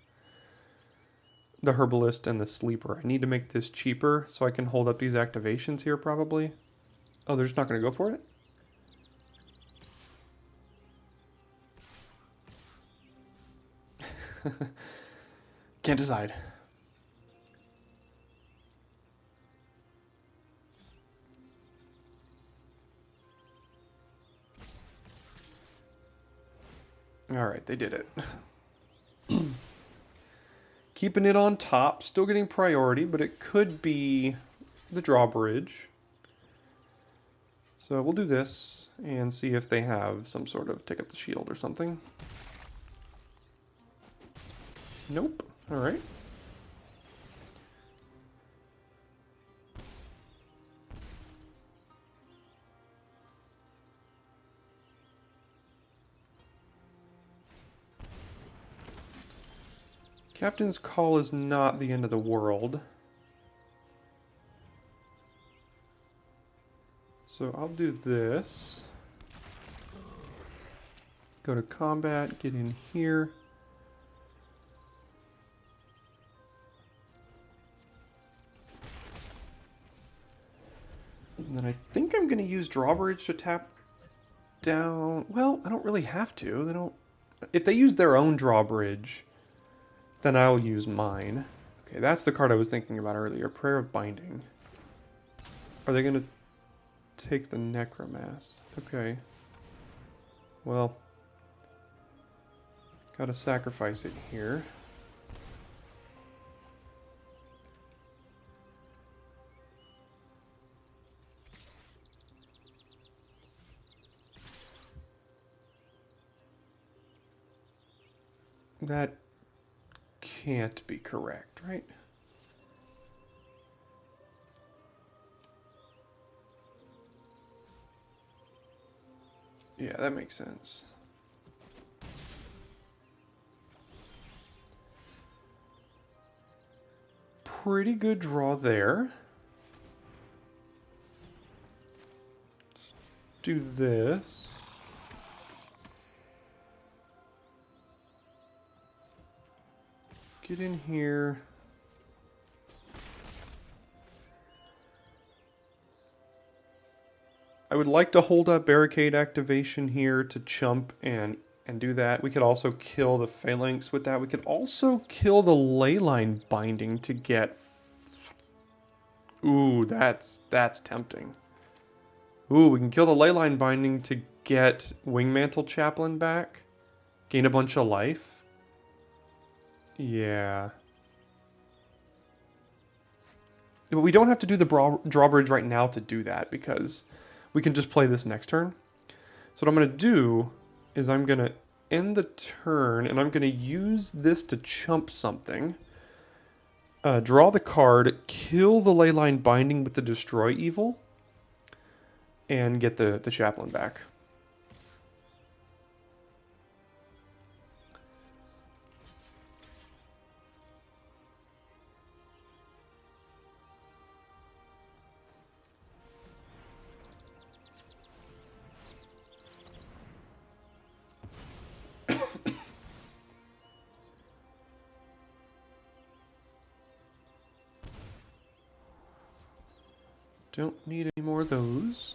the Herbalist and the Sleeper. I need to make this cheaper so I can hold up these activations here probably. Oh, they're just not going to go for it? Can't decide. Alright, they did it. Keeping it on top, still getting priority, but it could be the drawbridge. So we'll do this and see if they have some sort of take up the shield or something. Nope. Alright. Captain's Call is not the end of the world. So I'll do this. Go to combat, get in here. And then I think I'm going to use Drawbridge to tap down... Well, I don't really have to. They don't... If they use their own Drawbridge, then I'll use mine. Okay, that's the card I was thinking about earlier. Prayer of Binding. Are they going to take the Necromass. Okay. Well, gotta sacrifice it here. That can't be correct, right? Yeah, that makes sense. Pretty good draw there. Let's do this. Get in here. I would like to hold up barricade activation here to chump and do that. We could also kill the phalanx with that. We could also kill the leyline binding to get... Ooh, that's tempting. Ooh, we can kill the leyline binding to get Wingmantle Chaplain back. Gain a bunch of life. Yeah. But we don't have to do the drawbridge right now to do that because we can just play this next turn. So what I'm going to do is I'm going to end the turn and I'm going to use this to chump something. Draw the card, kill the leyline binding with the destroy evil, and get the chaplain back. Don't need any more of those.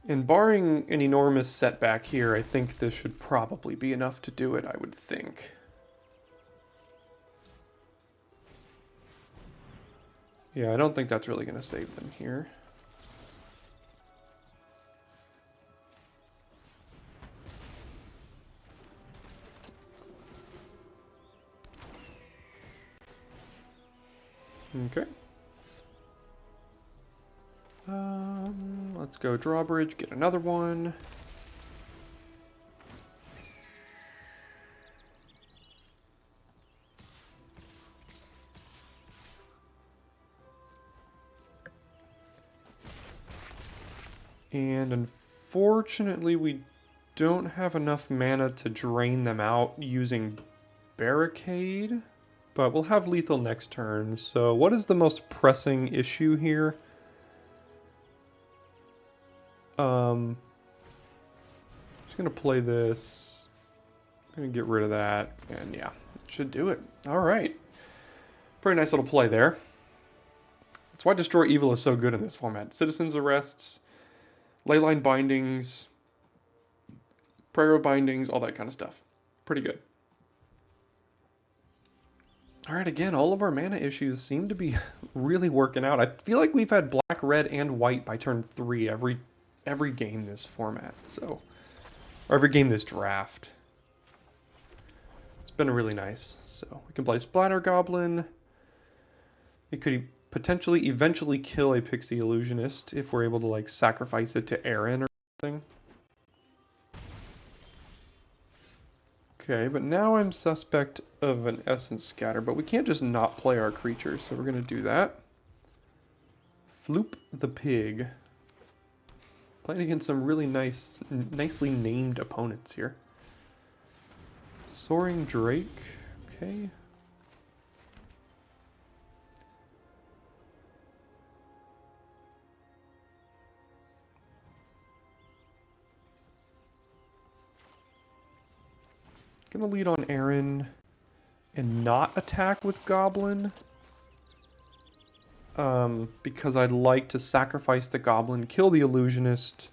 And barring an enormous setback here, I think this should probably be enough to do it, I would think. Yeah, I don't think that's really going to save them here. Okay. Let's go drawbridge, get another one. And unfortunately, we don't have enough mana to drain them out using barricade. But we'll have lethal next turn. So what is the most pressing issue here? Just gonna play this. Gonna get rid of that. And yeah, should do it. Alright. Pretty nice little play there. That's why Destroy Evil is so good in this format. Citizens Arrests, Leyline Bindings, Prayer of Bindings, all that kind of stuff. Pretty good. Alright, again, all of our mana issues seem to be really working out. I feel like we've had black, red, and white by turn 3 every game this format, so... Or every game this draft. It's been really nice. So, we can play Splatter Goblin. It could potentially eventually kill a Pixie Illusionist if we're able to, like, sacrifice it to Aaron or something. Okay, but now I'm suspect of an Essence Scatter, but we can't just not play our creatures, so we're going to do that. Floop the Pig. Playing against some really nicely named opponents here. Soaring Drake, okay. Gonna lead on Aaron and not attack with Goblin. Because I'd like to sacrifice the Goblin, kill the Illusionist,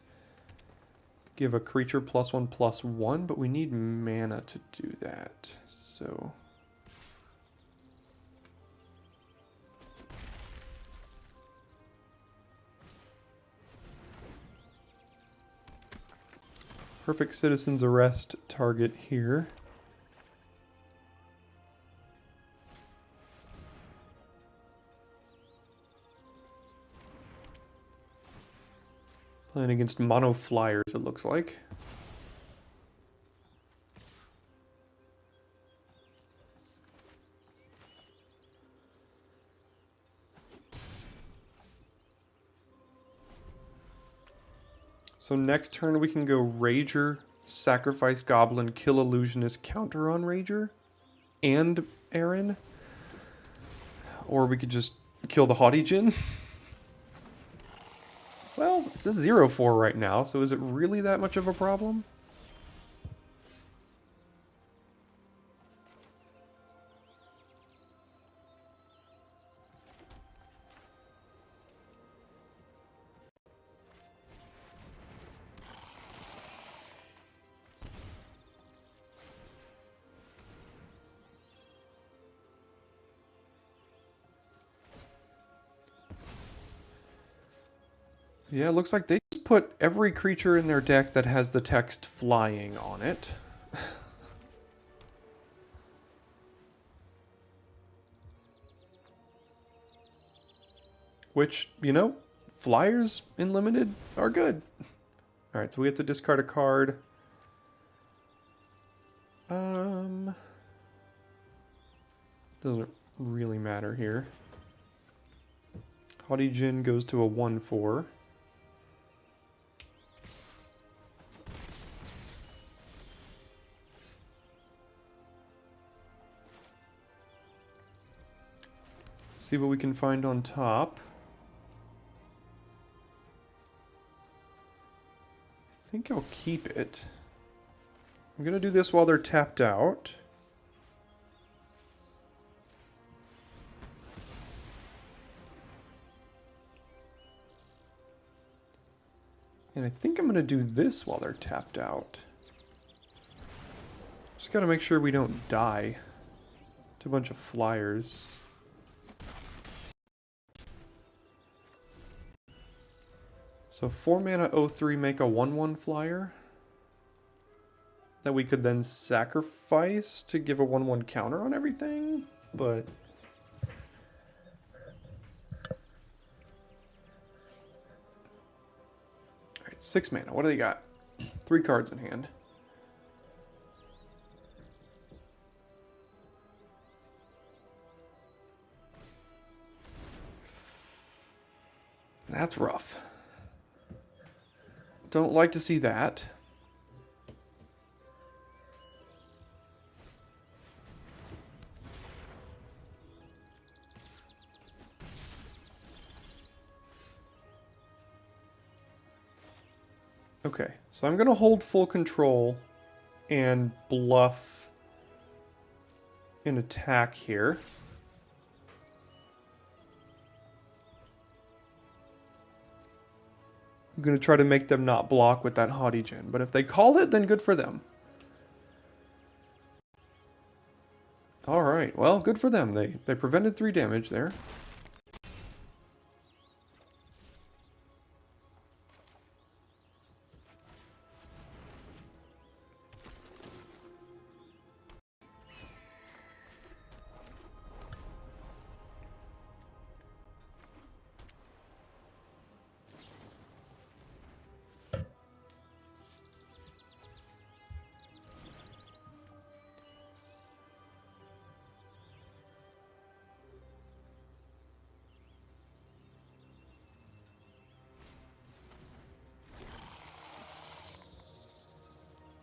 give a creature +1/+1, but we need mana to do that. So perfect citizen's arrest target here. Playing against mono flyers, it looks like. So next turn we can go Rager, sacrifice Goblin, kill Illusionist, counter on Rager, and Aaron. Or we could just kill the Haughty Djinn. Well, it's a 0-4 right now, so is it really that much of a problem? Yeah, it looks like they just put every creature in their deck that has the text flying on it. Which, you know, flyers in Limited are good. Alright, so we have to discard a card. Doesn't really matter here. Haughty Djinn goes to a 1-4. See what we can find on top. I think I'll keep it. I'm gonna do this while they're tapped out. And I think I'm gonna do this while they're tapped out. Just gotta make sure we don't die to a bunch of flyers. So 4 mana 0/3 make a 1/1 flyer that we could then sacrifice to give a 1/1 counter on everything, but alright, 6 mana. What do they got? 3 cards in hand. That's rough. Don't like to see that. Okay, so I'm gonna hold full control and bluff an attack here. I'm going to try to make them not block with that Haughty Djinn, but if they call it, then good for them. Alright, well, good for them. They prevented 3 damage there.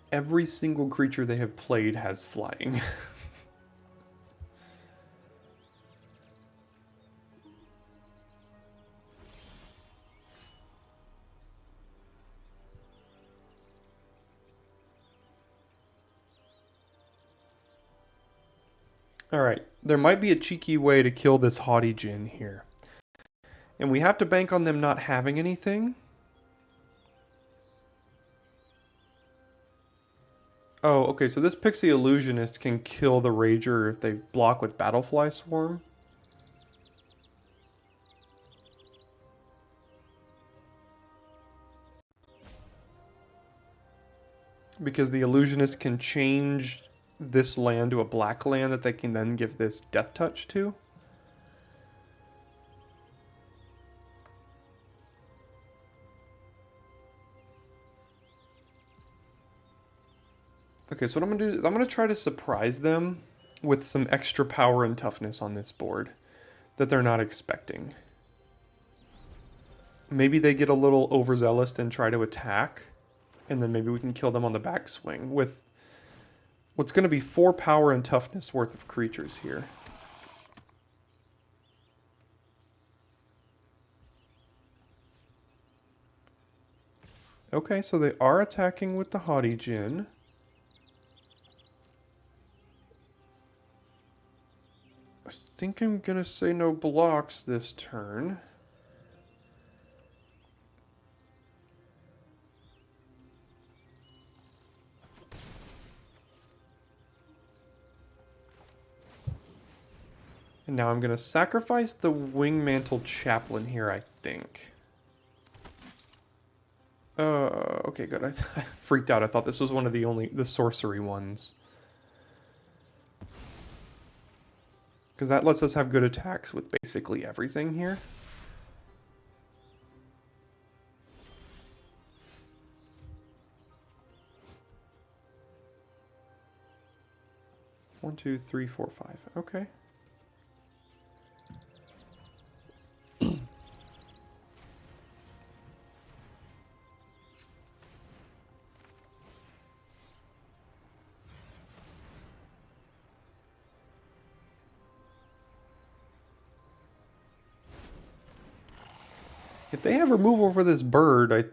Every single creature they have played has flying. Alright, there might be a cheeky way to kill this Haughty Djinn here. And we have to bank on them not having anything. Oh, okay, so this Pixie Illusionist can kill the Rager if they block with Battlefly Swarm. because the illusionist can change this land to a black land that they can then give this death touch to. Okay, so what I'm going to do is I'm going to try to surprise them with some extra power and toughness on this board that they're not expecting. Maybe they get a little overzealous and try to attack, and then maybe we can kill them on the backswing with what's going to be 4 power and toughness worth of creatures here. Okay, so they are attacking with the Haughty Djinn. I think I'm going to say no blocks this turn. And now I'm going to sacrifice the Wingmantle Chaplain here, I think. Okay, good. I freaked out. I thought this was one of the sorcery ones. Because that lets us have good attacks with basically everything here. One, two, three, four, five. Okay. If they have removal for this bird, I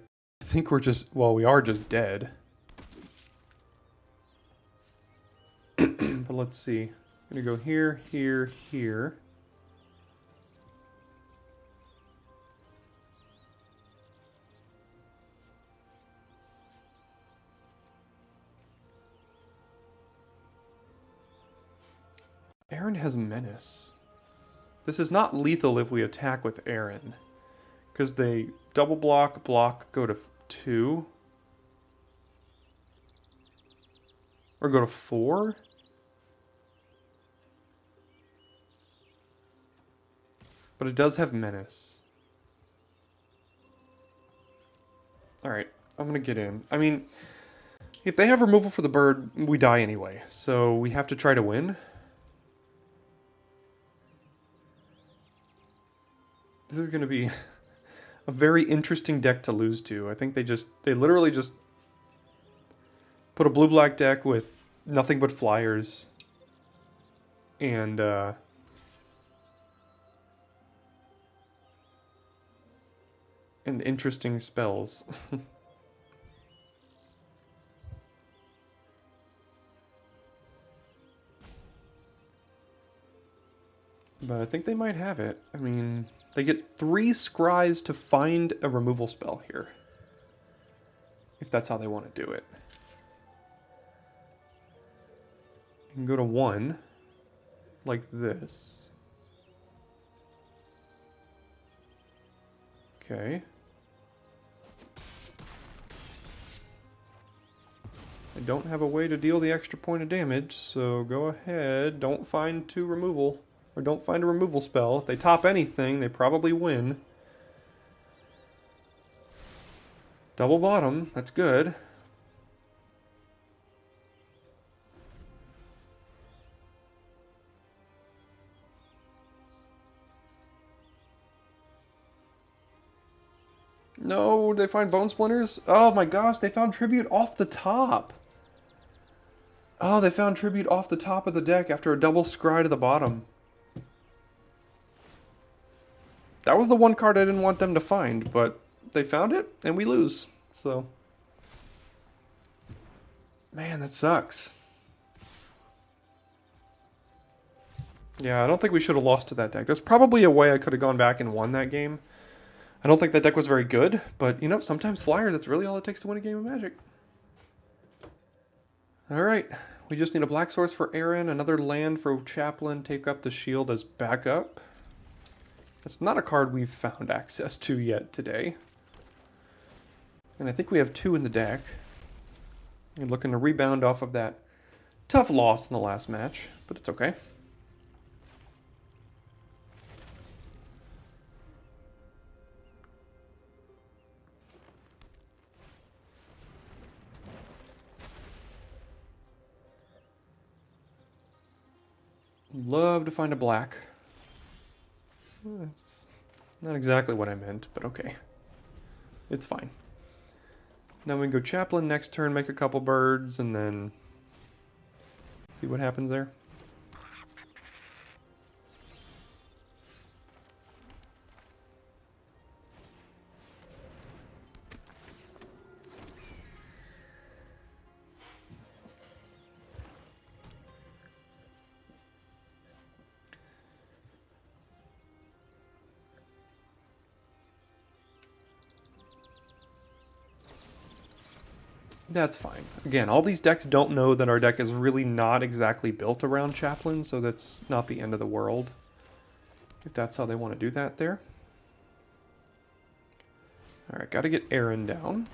think we're just, well, we are just dead. But let's see. I'm going to go here, here, here. Aaron has Menace. This is not lethal if we attack with Aaron. Because they double block, go to 2. Or go to 4. But it does have Menace. Alright, I'm going to get in. I mean, if they have removal for the bird, we die anyway. So we have to try to win. This is going to be a very interesting deck to lose to. I think they literally just put a blue-black deck with nothing but flyers and interesting spells. But I think they might have it. I mean, they get 3 scries to find a removal spell here. If that's how they want to do it. You can go to 1. Like this. Okay. I don't have a way to deal the extra point of damage, so go ahead. Don't find 2 removal. Or don't find a removal spell. If they top anything, they probably win. Double bottom, that's good. No, they find Bone Splinters? Oh my gosh, they found Tribute off the top. Oh, they found Tribute off the top of the deck after a double scry to the bottom. That was the one card I didn't want them to find, but they found it, and we lose. So, man, that sucks. Yeah, I don't think we should have lost to that deck. There's probably a way I could have gone back and won that game. I don't think that deck was very good, but, you know, sometimes Flyers, that's really all it takes to win a game of Magic. Alright, we just need a black source for Aaron, another land for Chaplain, take up the shield as backup. That's not a card we've found access to yet today. And I think we have 2 in the deck. You're looking to rebound off of that tough loss in the last match, but it's okay. Love to find a black. That's not exactly what I meant, but okay. It's fine. Now we can go Chaplain next turn, make a couple birds, and then see what happens there. That's fine. Again, all these decks don't know that our deck is really not exactly built around Chaplain, so that's not the end of the world. If that's how they want to do that there. Alright, gotta get Aaron down.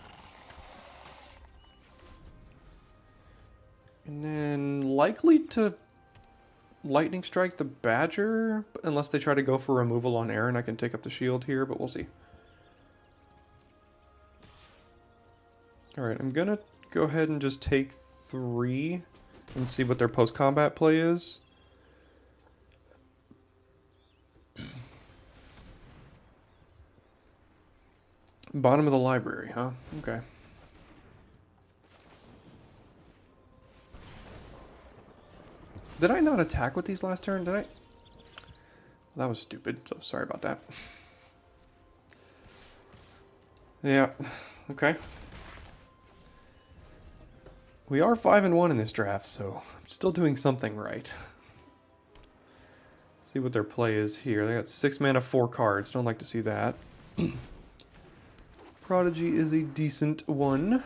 And then likely to Lightning Strike the Badger, unless they try to go for removal on Aaron. I can take up the shield here, but we'll see. Alright, I'm gonna go ahead and just take 3 and see what their post-combat play is. Bottom of the library, huh? Okay. Did I not attack with these last turn? Did I? Well, that was stupid, so sorry about that. Yeah, okay. We are 5-1 in this draft, so I'm still doing something right. See what their play is here. They got 6 mana, 4 cards. Don't like to see that. Prodigy is a decent one.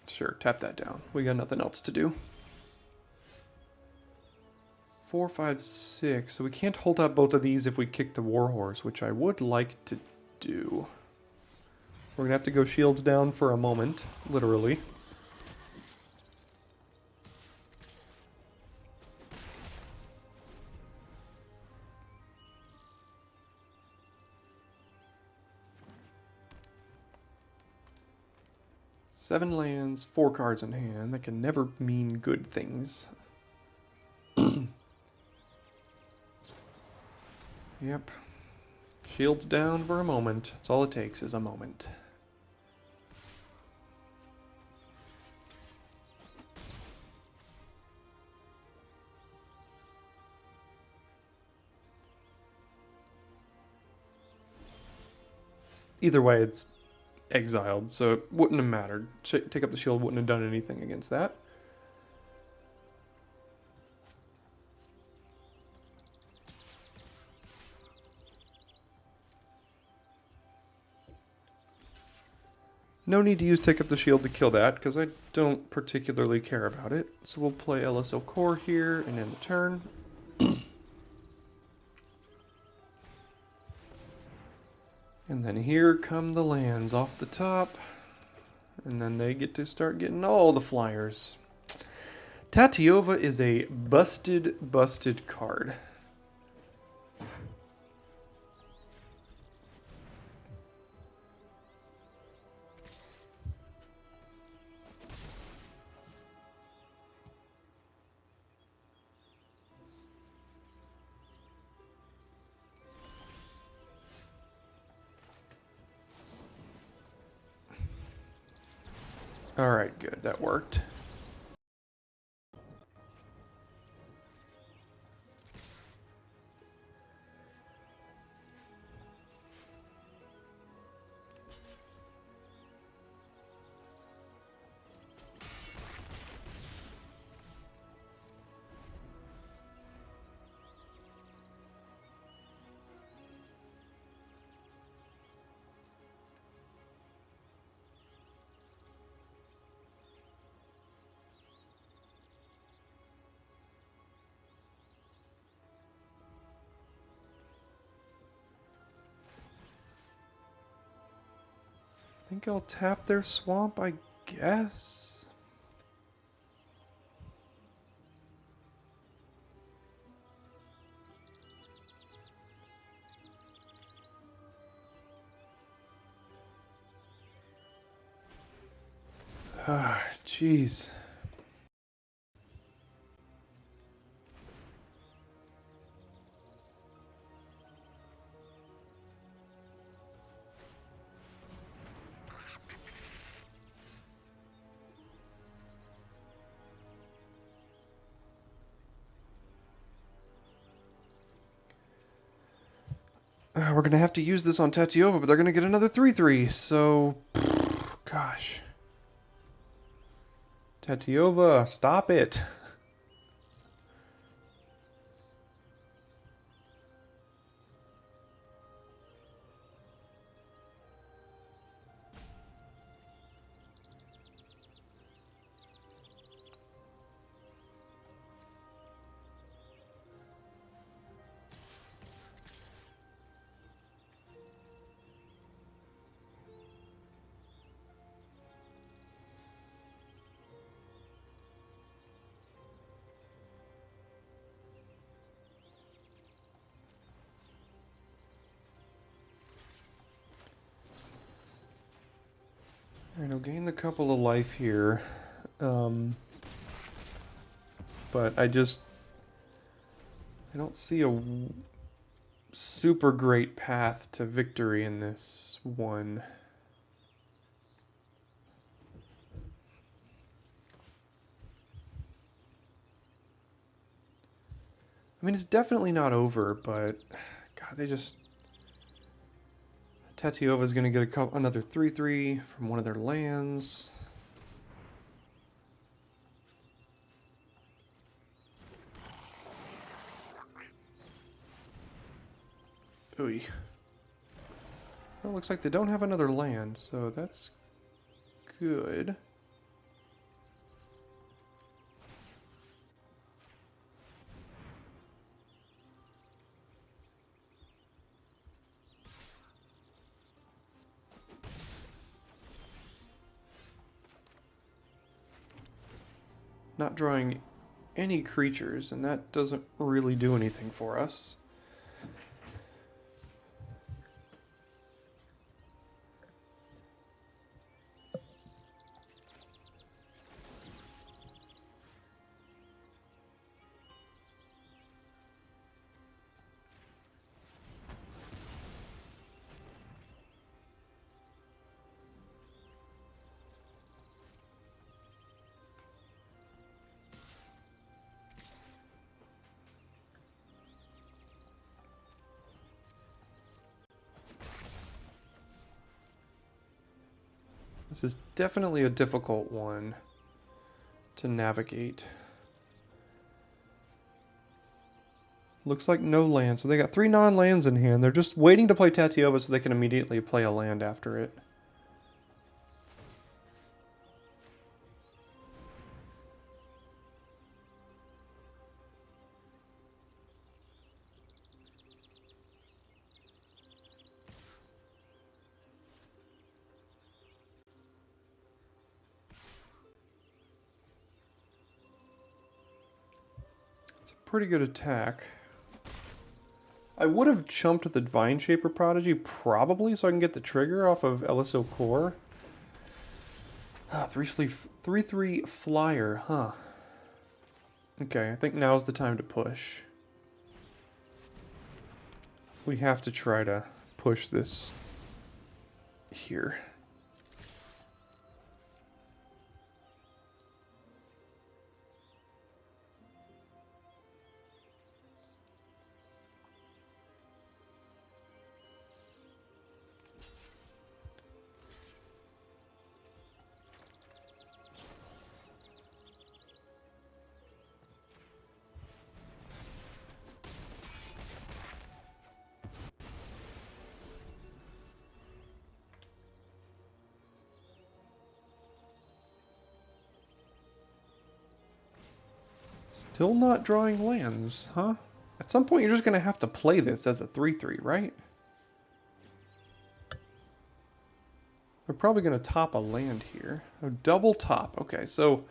Sure, tap that down. We got nothing else to do. 4, 5, 6. So we can't hold up both of these if we kick the Warhorse, which I would like to do. We're gonna have to go shields down for a moment, literally. Seven lands, 4 cards in hand. That can never mean good things. Yep. Shields down for a moment. That's all it takes is a moment. Either way, it's exiled, so it wouldn't have mattered. Take up the shield wouldn't have done anything against that. No need to use Take Up the Shield to kill that, because I don't particularly care about it. So we'll play LSL Core here and end the turn. And then here come the lands off the top. And then they get to start getting all the flyers. Tatiova is a busted card. Alright, good. That worked. think I'll tap their swamp, I guess. Ah, jeez. We're going to have to use this on Tatiova, but they're going to get another 3-3, so... Gosh. Tatiova, stop it. Alright, I'll gain the couple of life here. But I don't see a super great path to victory in this one. I mean, it's definitely not over, but God, they just... Tatiova's going to get another 3-3 from one of their lands. Ooh. Well, it looks like they don't have another land, so that's good. Not drawing any creatures, and that doesn't really do anything for us. This is definitely a difficult one to navigate. Looks like no land, so they got 3 non-lands in hand. They're just waiting to play Tatiova so they can immediately play a land after it. Pretty good attack. I would have chumped the Vine Shaper Prodigy, probably, so I can get the trigger off of LSO Core. Ah, 3-3 Flyer, huh. Okay, I think now's the time to push. We have to try to push this here. Still not drawing lands, huh? At some point, you're just going to have to play this as a 3-3, right? We're probably going to top a land here. Oh, double top. Okay, so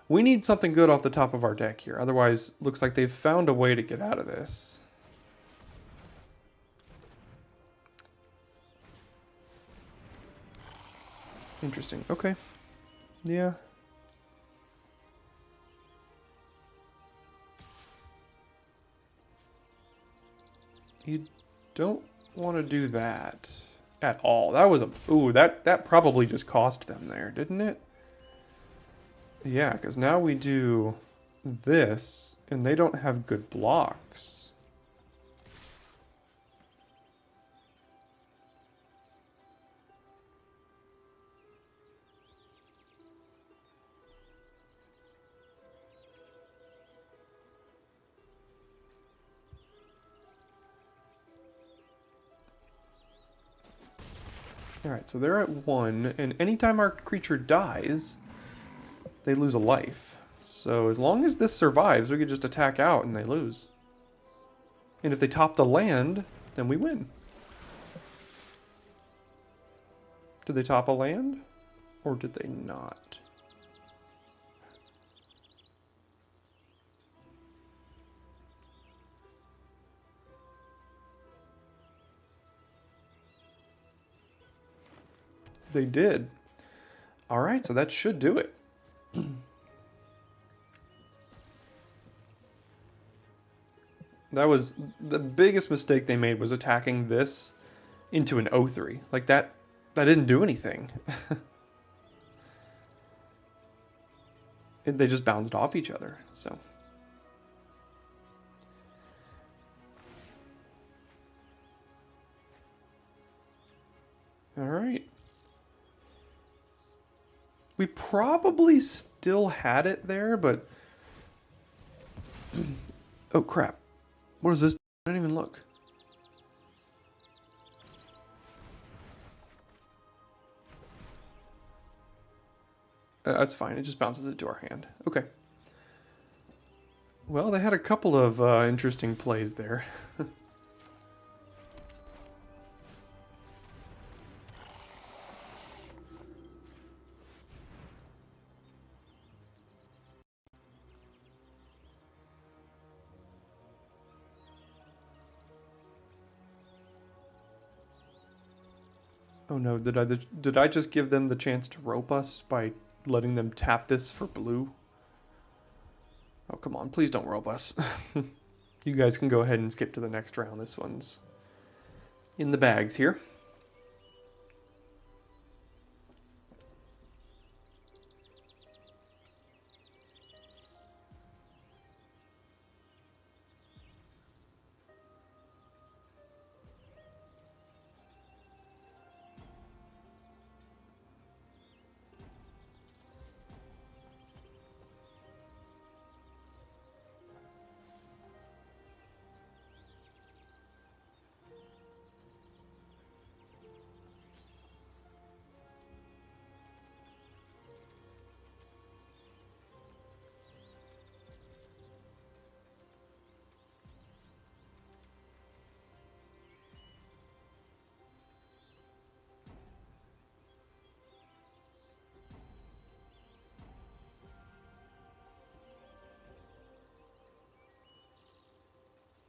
we need something good off the top of our deck here. Otherwise, looks like they've found a way to get out of this. Interesting. Okay. Yeah. You don't want to do that at all. That was a... Ooh, that probably just cost them there, didn't it? Yeah, because now we do this, and they don't have good blocks. Alright, so they're at 1, and anytime our creature dies, they lose a life. So as long as this survives, we could just attack out and they lose. And if they top the land, then we win. Did they top a land? Or did they not? They did. Alright, so that should do it. That was the biggest mistake they made, was attacking this into an 0-3. Like that didn't do anything. They just bounced off each other, so. Alright. We probably still had it there, but... Oh, crap. What is this? I didn't even look. That's fine. It just bounces into our hand. Okay. Well, they had a couple of interesting plays there. Oh no, did I just give them the chance to rope us by letting them tap this for blue? Oh, come on, please don't rope us. You guys can go ahead and skip to the next round. This one's in the bags here.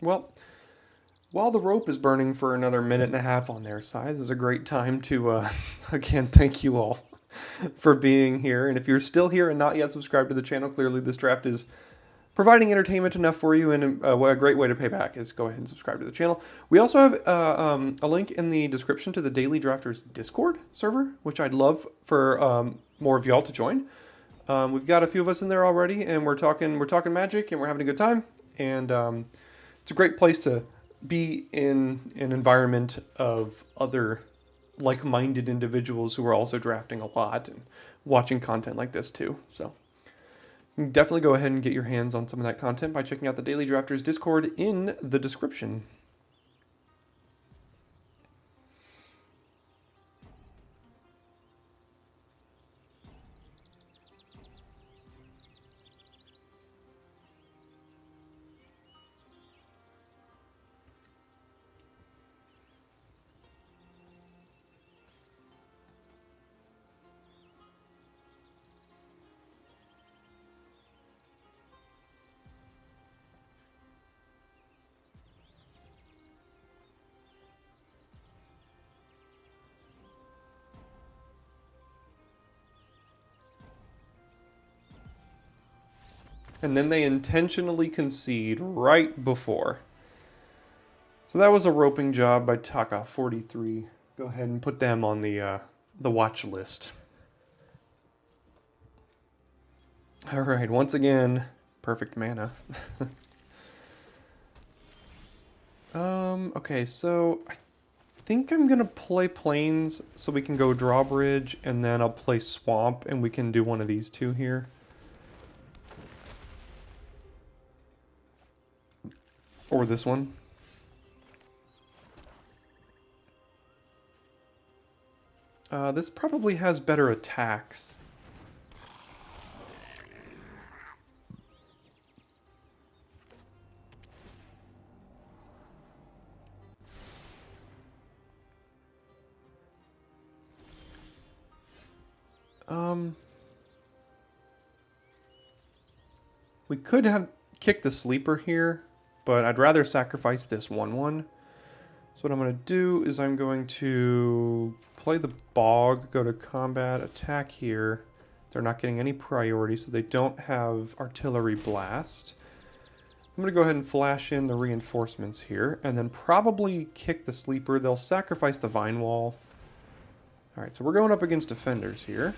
Well, while the rope is burning for another minute and a half on their side, this is a great time to, again, thank you all for being here. And if you're still here and not yet subscribed to the channel, clearly this draft is providing entertainment enough for you, and a great way to pay back is go ahead and subscribe to the channel. We also have a link in the description to the Daily Drafters Discord server, which I'd love for more of y'all to join. We've got a few of us in there already, and we're talking Magic, and we're having a good time. And it's a great place to be in an environment of other like-minded individuals who are also drafting a lot and watching content like this too. So you can definitely go ahead and get your hands on some of that content by checking out the Daily Drafters Discord in the description. And then they intentionally concede right before. So that was a roping job by Taka43. Go ahead and put them on the watch list. All right, once again, perfect mana. Okay, so I think I'm gonna play Plains so we can go Drawbridge, and then I'll play Swamp and we can do one of these two here. Or this one. This probably has better attacks. We could have kicked the sleeper here, but I'd rather sacrifice this 1/1. So what I'm going to do is I'm going to play the Bog, go to combat, attack here. They're not getting any priority, so they don't have Artillery Blast. I'm going to go ahead and flash in the reinforcements here, and then probably kick the sleeper. They'll sacrifice the Vine Wall. Alright, so we're going up against defenders here.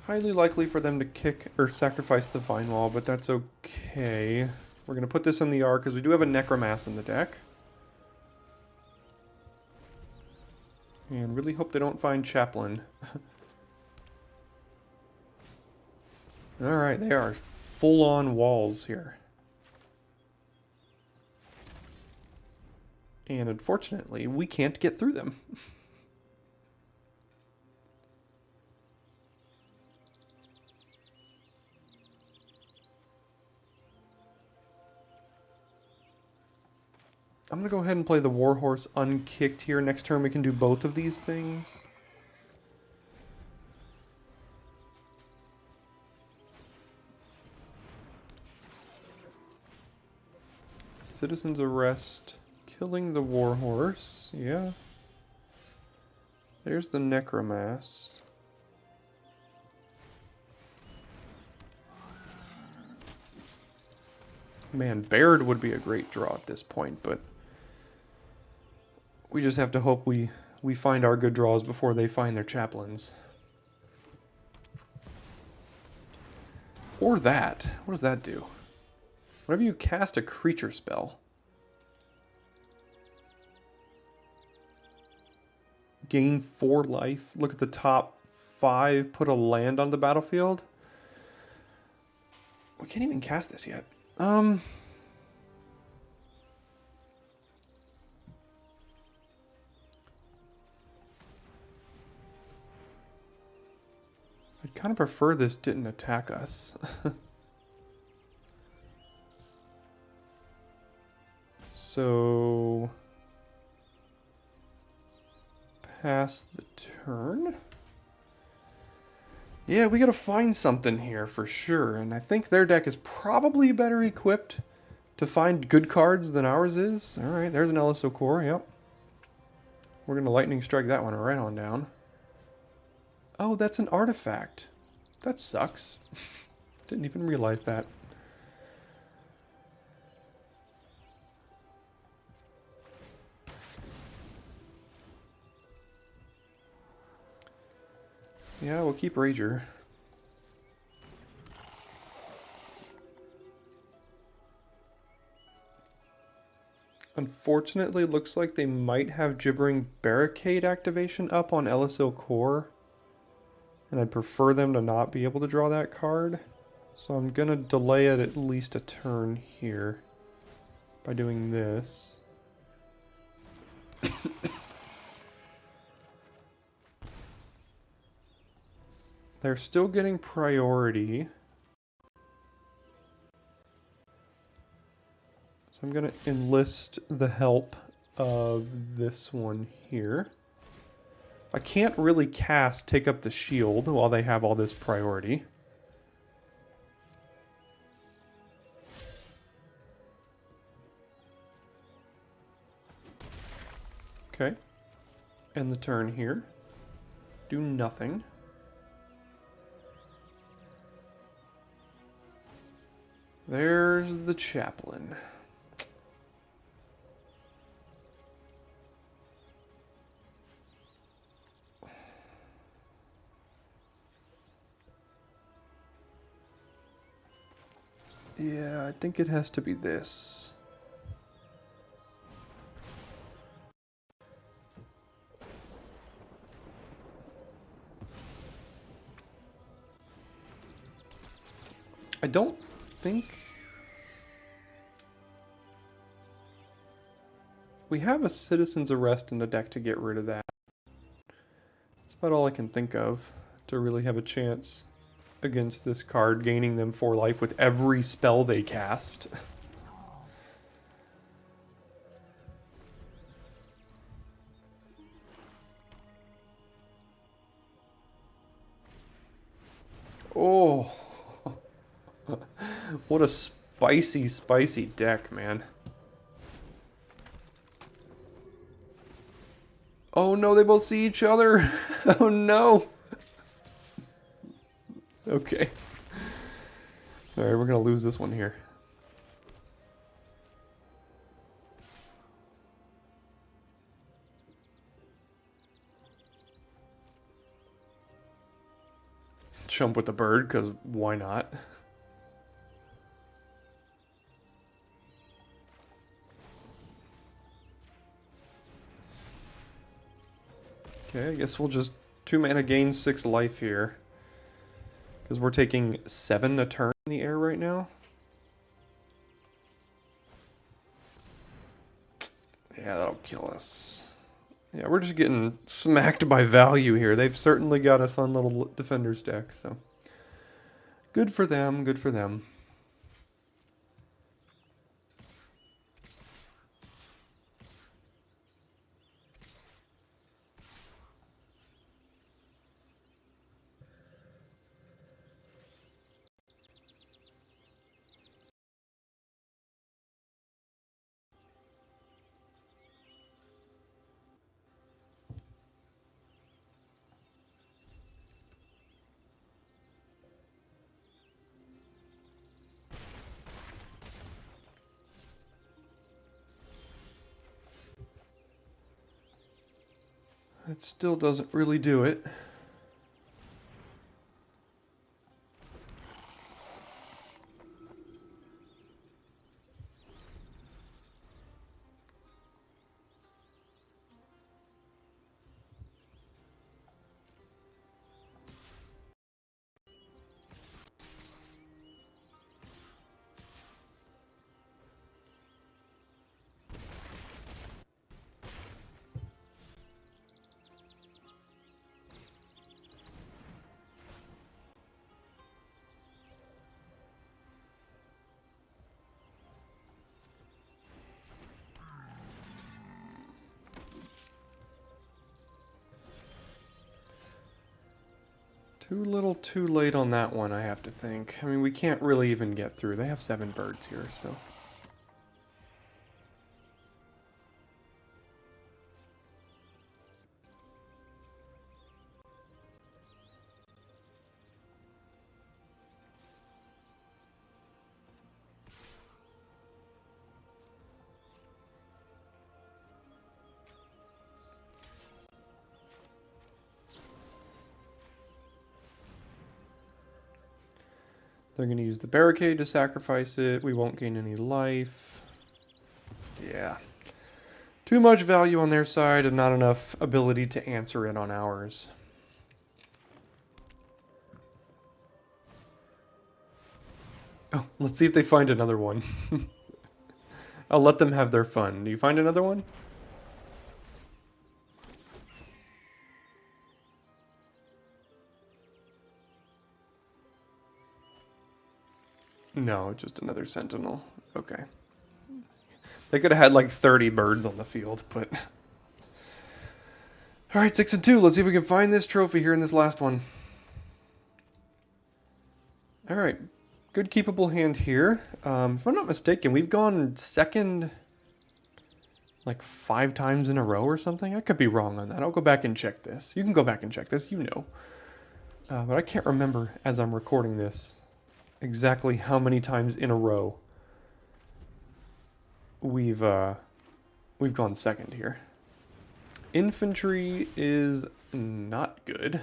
Highly likely for them to kick or sacrifice the Vine Wall, but that's okay. We're going to put this in the R because we do have a Necromass in the deck. And really hope they don't find Chaplain. Alright, they are full-on walls here. And unfortunately, we can't get through them. I'm going to go ahead and play the Warhorse unkicked here. Next turn we can do both of these things. Citizen's Arrest. Killing the Warhorse. Yeah. There's the Necromass. Man, Baird would be a great draw at this point, but we just have to hope we find our good draws before they find their chaplains. Or that. What does that do? Whenever you cast a creature spell, gain 4 life. Look at the top 5. Put a land on the battlefield. We can't even cast this yet. I'd kind of prefer this didn't attack us. So pass the turn. Yeah, we gotta find something here for sure, and I think their deck is probably better equipped to find good cards than ours is. Alright, there's an LSO Core, yep. We're gonna Lightning Strike that one right on down. Oh, that's an artifact. That sucks. Didn't even realize that. Yeah, we'll keep Rager. Unfortunately, it looks like they might have Gibbering Barricade activation up on LSO Core. And I'd prefer them to not be able to draw that card. So I'm going to delay it at least a turn here by doing this. They're still getting priority. So I'm going to enlist the help of this one here. I can't really cast Take Up the Shield while they have all this priority. Okay. End the turn here. Do nothing. There's the chaplain. Yeah, I think it has to be this. I don't think we have a citizen's arrest in the deck to get rid of that. That's about all I can think of to really have a chance against this card, gaining them 4 life with every spell they cast. Oh, what a spicy, spicy deck, man. Oh no, they both see each other. Oh no. Okay. Alright, we're gonna lose this one here. Jump with the bird, because why not? Okay, I guess we'll just 2 mana gain 6 life here. Because we're taking 7 a turn in the air right now. Yeah, that'll kill us. Yeah, we're just getting smacked by value here. They've certainly got a fun little defenders deck, so. Good for them, good for them. That still doesn't really do it. Too little too late on that one, I have to think. I mean, we can't really even get through. They have 7 birds here, so. They're going to use the barricade to sacrifice it. We won't gain any life. Yeah. Too much value on their side and not enough ability to answer it on ours. Oh, let's see if they find another one. I'll let them have their fun. Do you find another one? No, just another sentinel. Okay. They could have had like 30 birds on the field, but... Alright, 6 and 2. Let's see if we can find this trophy here in this last one. Alright. Good keepable hand here. If I'm not mistaken, we've gone second like 5 times in a row or something. I could be wrong on that. I'll go back and check this. You can go back and check this, you know. But I can't remember as I'm recording this exactly how many times in a row we've gone second here. Infantry is not good.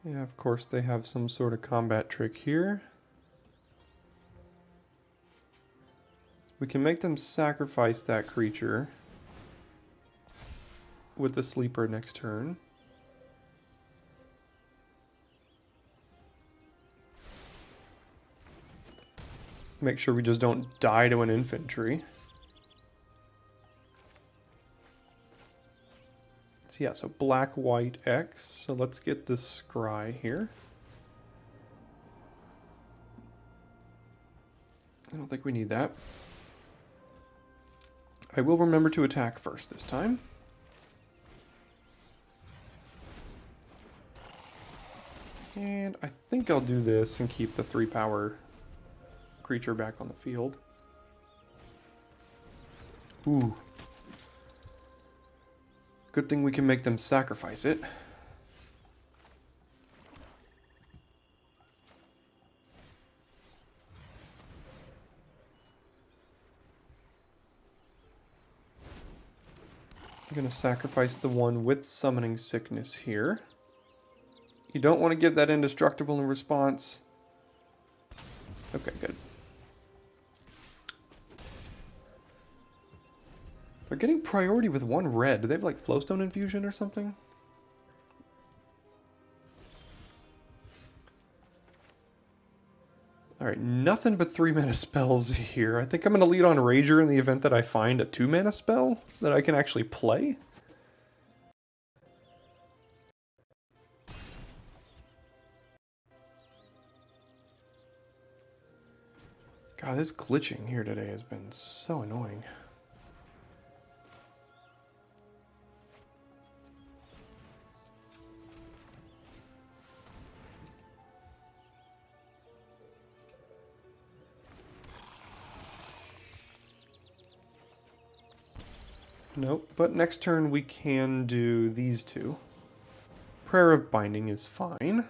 Yeah, of course they have some sort of combat trick here. We can make them sacrifice that creature with the sleeper next turn. Make sure we just don't die to an infantry. So yeah, so black, white, X. So let's get this scry here. I don't think we need that. I will remember to attack first this time. And I think I'll do this and keep the 3-power creature back on the field. Ooh. Good thing we can make them sacrifice it. I'm going to sacrifice the one with Summoning Sickness here. You don't want to give that Indestructible in response. Okay, good. They're getting priority with 1 red. Do they have like Flowstone Infusion or something? Alright, nothing but 3-mana spells here. I think I'm going to lead on Rager in the event that I find a 2-mana spell that I can actually play. God, this glitching here today has been so annoying. Nope, but next turn we can do these two. Prayer of Binding is fine.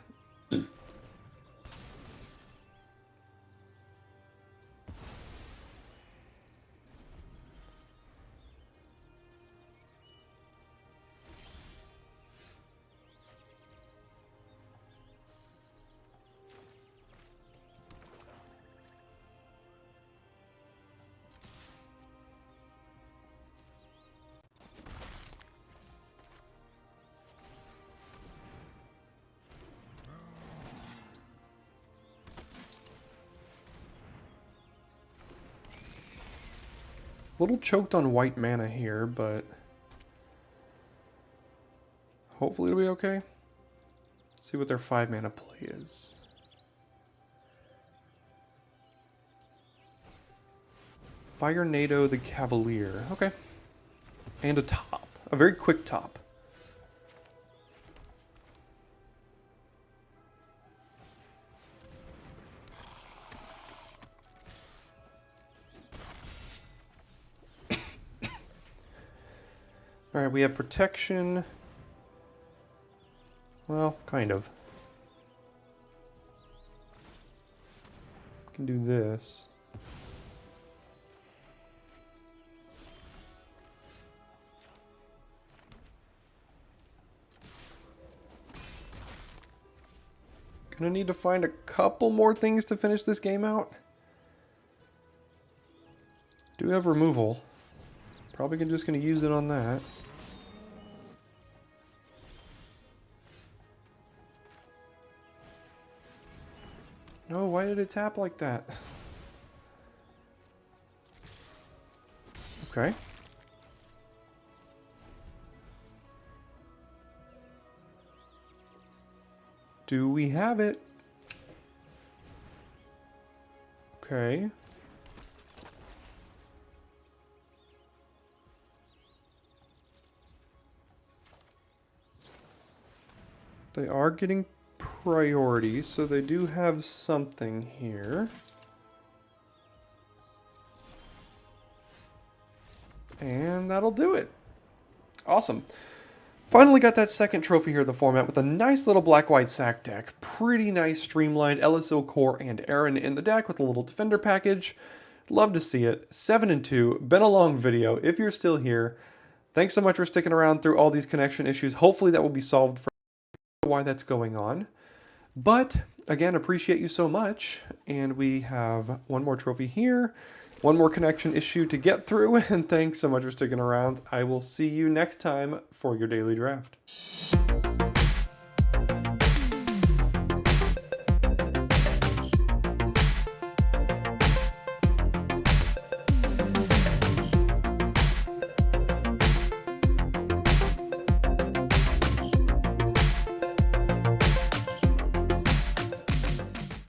A little choked on white mana here, but hopefully it'll be okay. See what their 5-mana play is. Fire Nado the Cavalier. Okay. And a top. A very quick top. Alright, we have protection. Well, kind of. Can do this. Gonna need to find a couple more things to finish this game out. Do have removal. Probably just gonna use it on that. No, why did it tap like that? Okay. Do we have it? Okay. They are getting priority, so they do have something here. And that'll do it. Awesome. Finally got that second trophy here of the format with a nice little black-white sack deck. Pretty nice streamlined LSO Core and Aaron in the deck with a little defender package. Love to see it. 7-2. Been a long video. If you're still here, thanks so much for sticking around through all these connection issues. Hopefully that will be solved for why that's going on. But again, appreciate you so much. And we have one more trophy here. One more connection issue to get through, and thanks so much for sticking around. I will see you next time for your daily draft.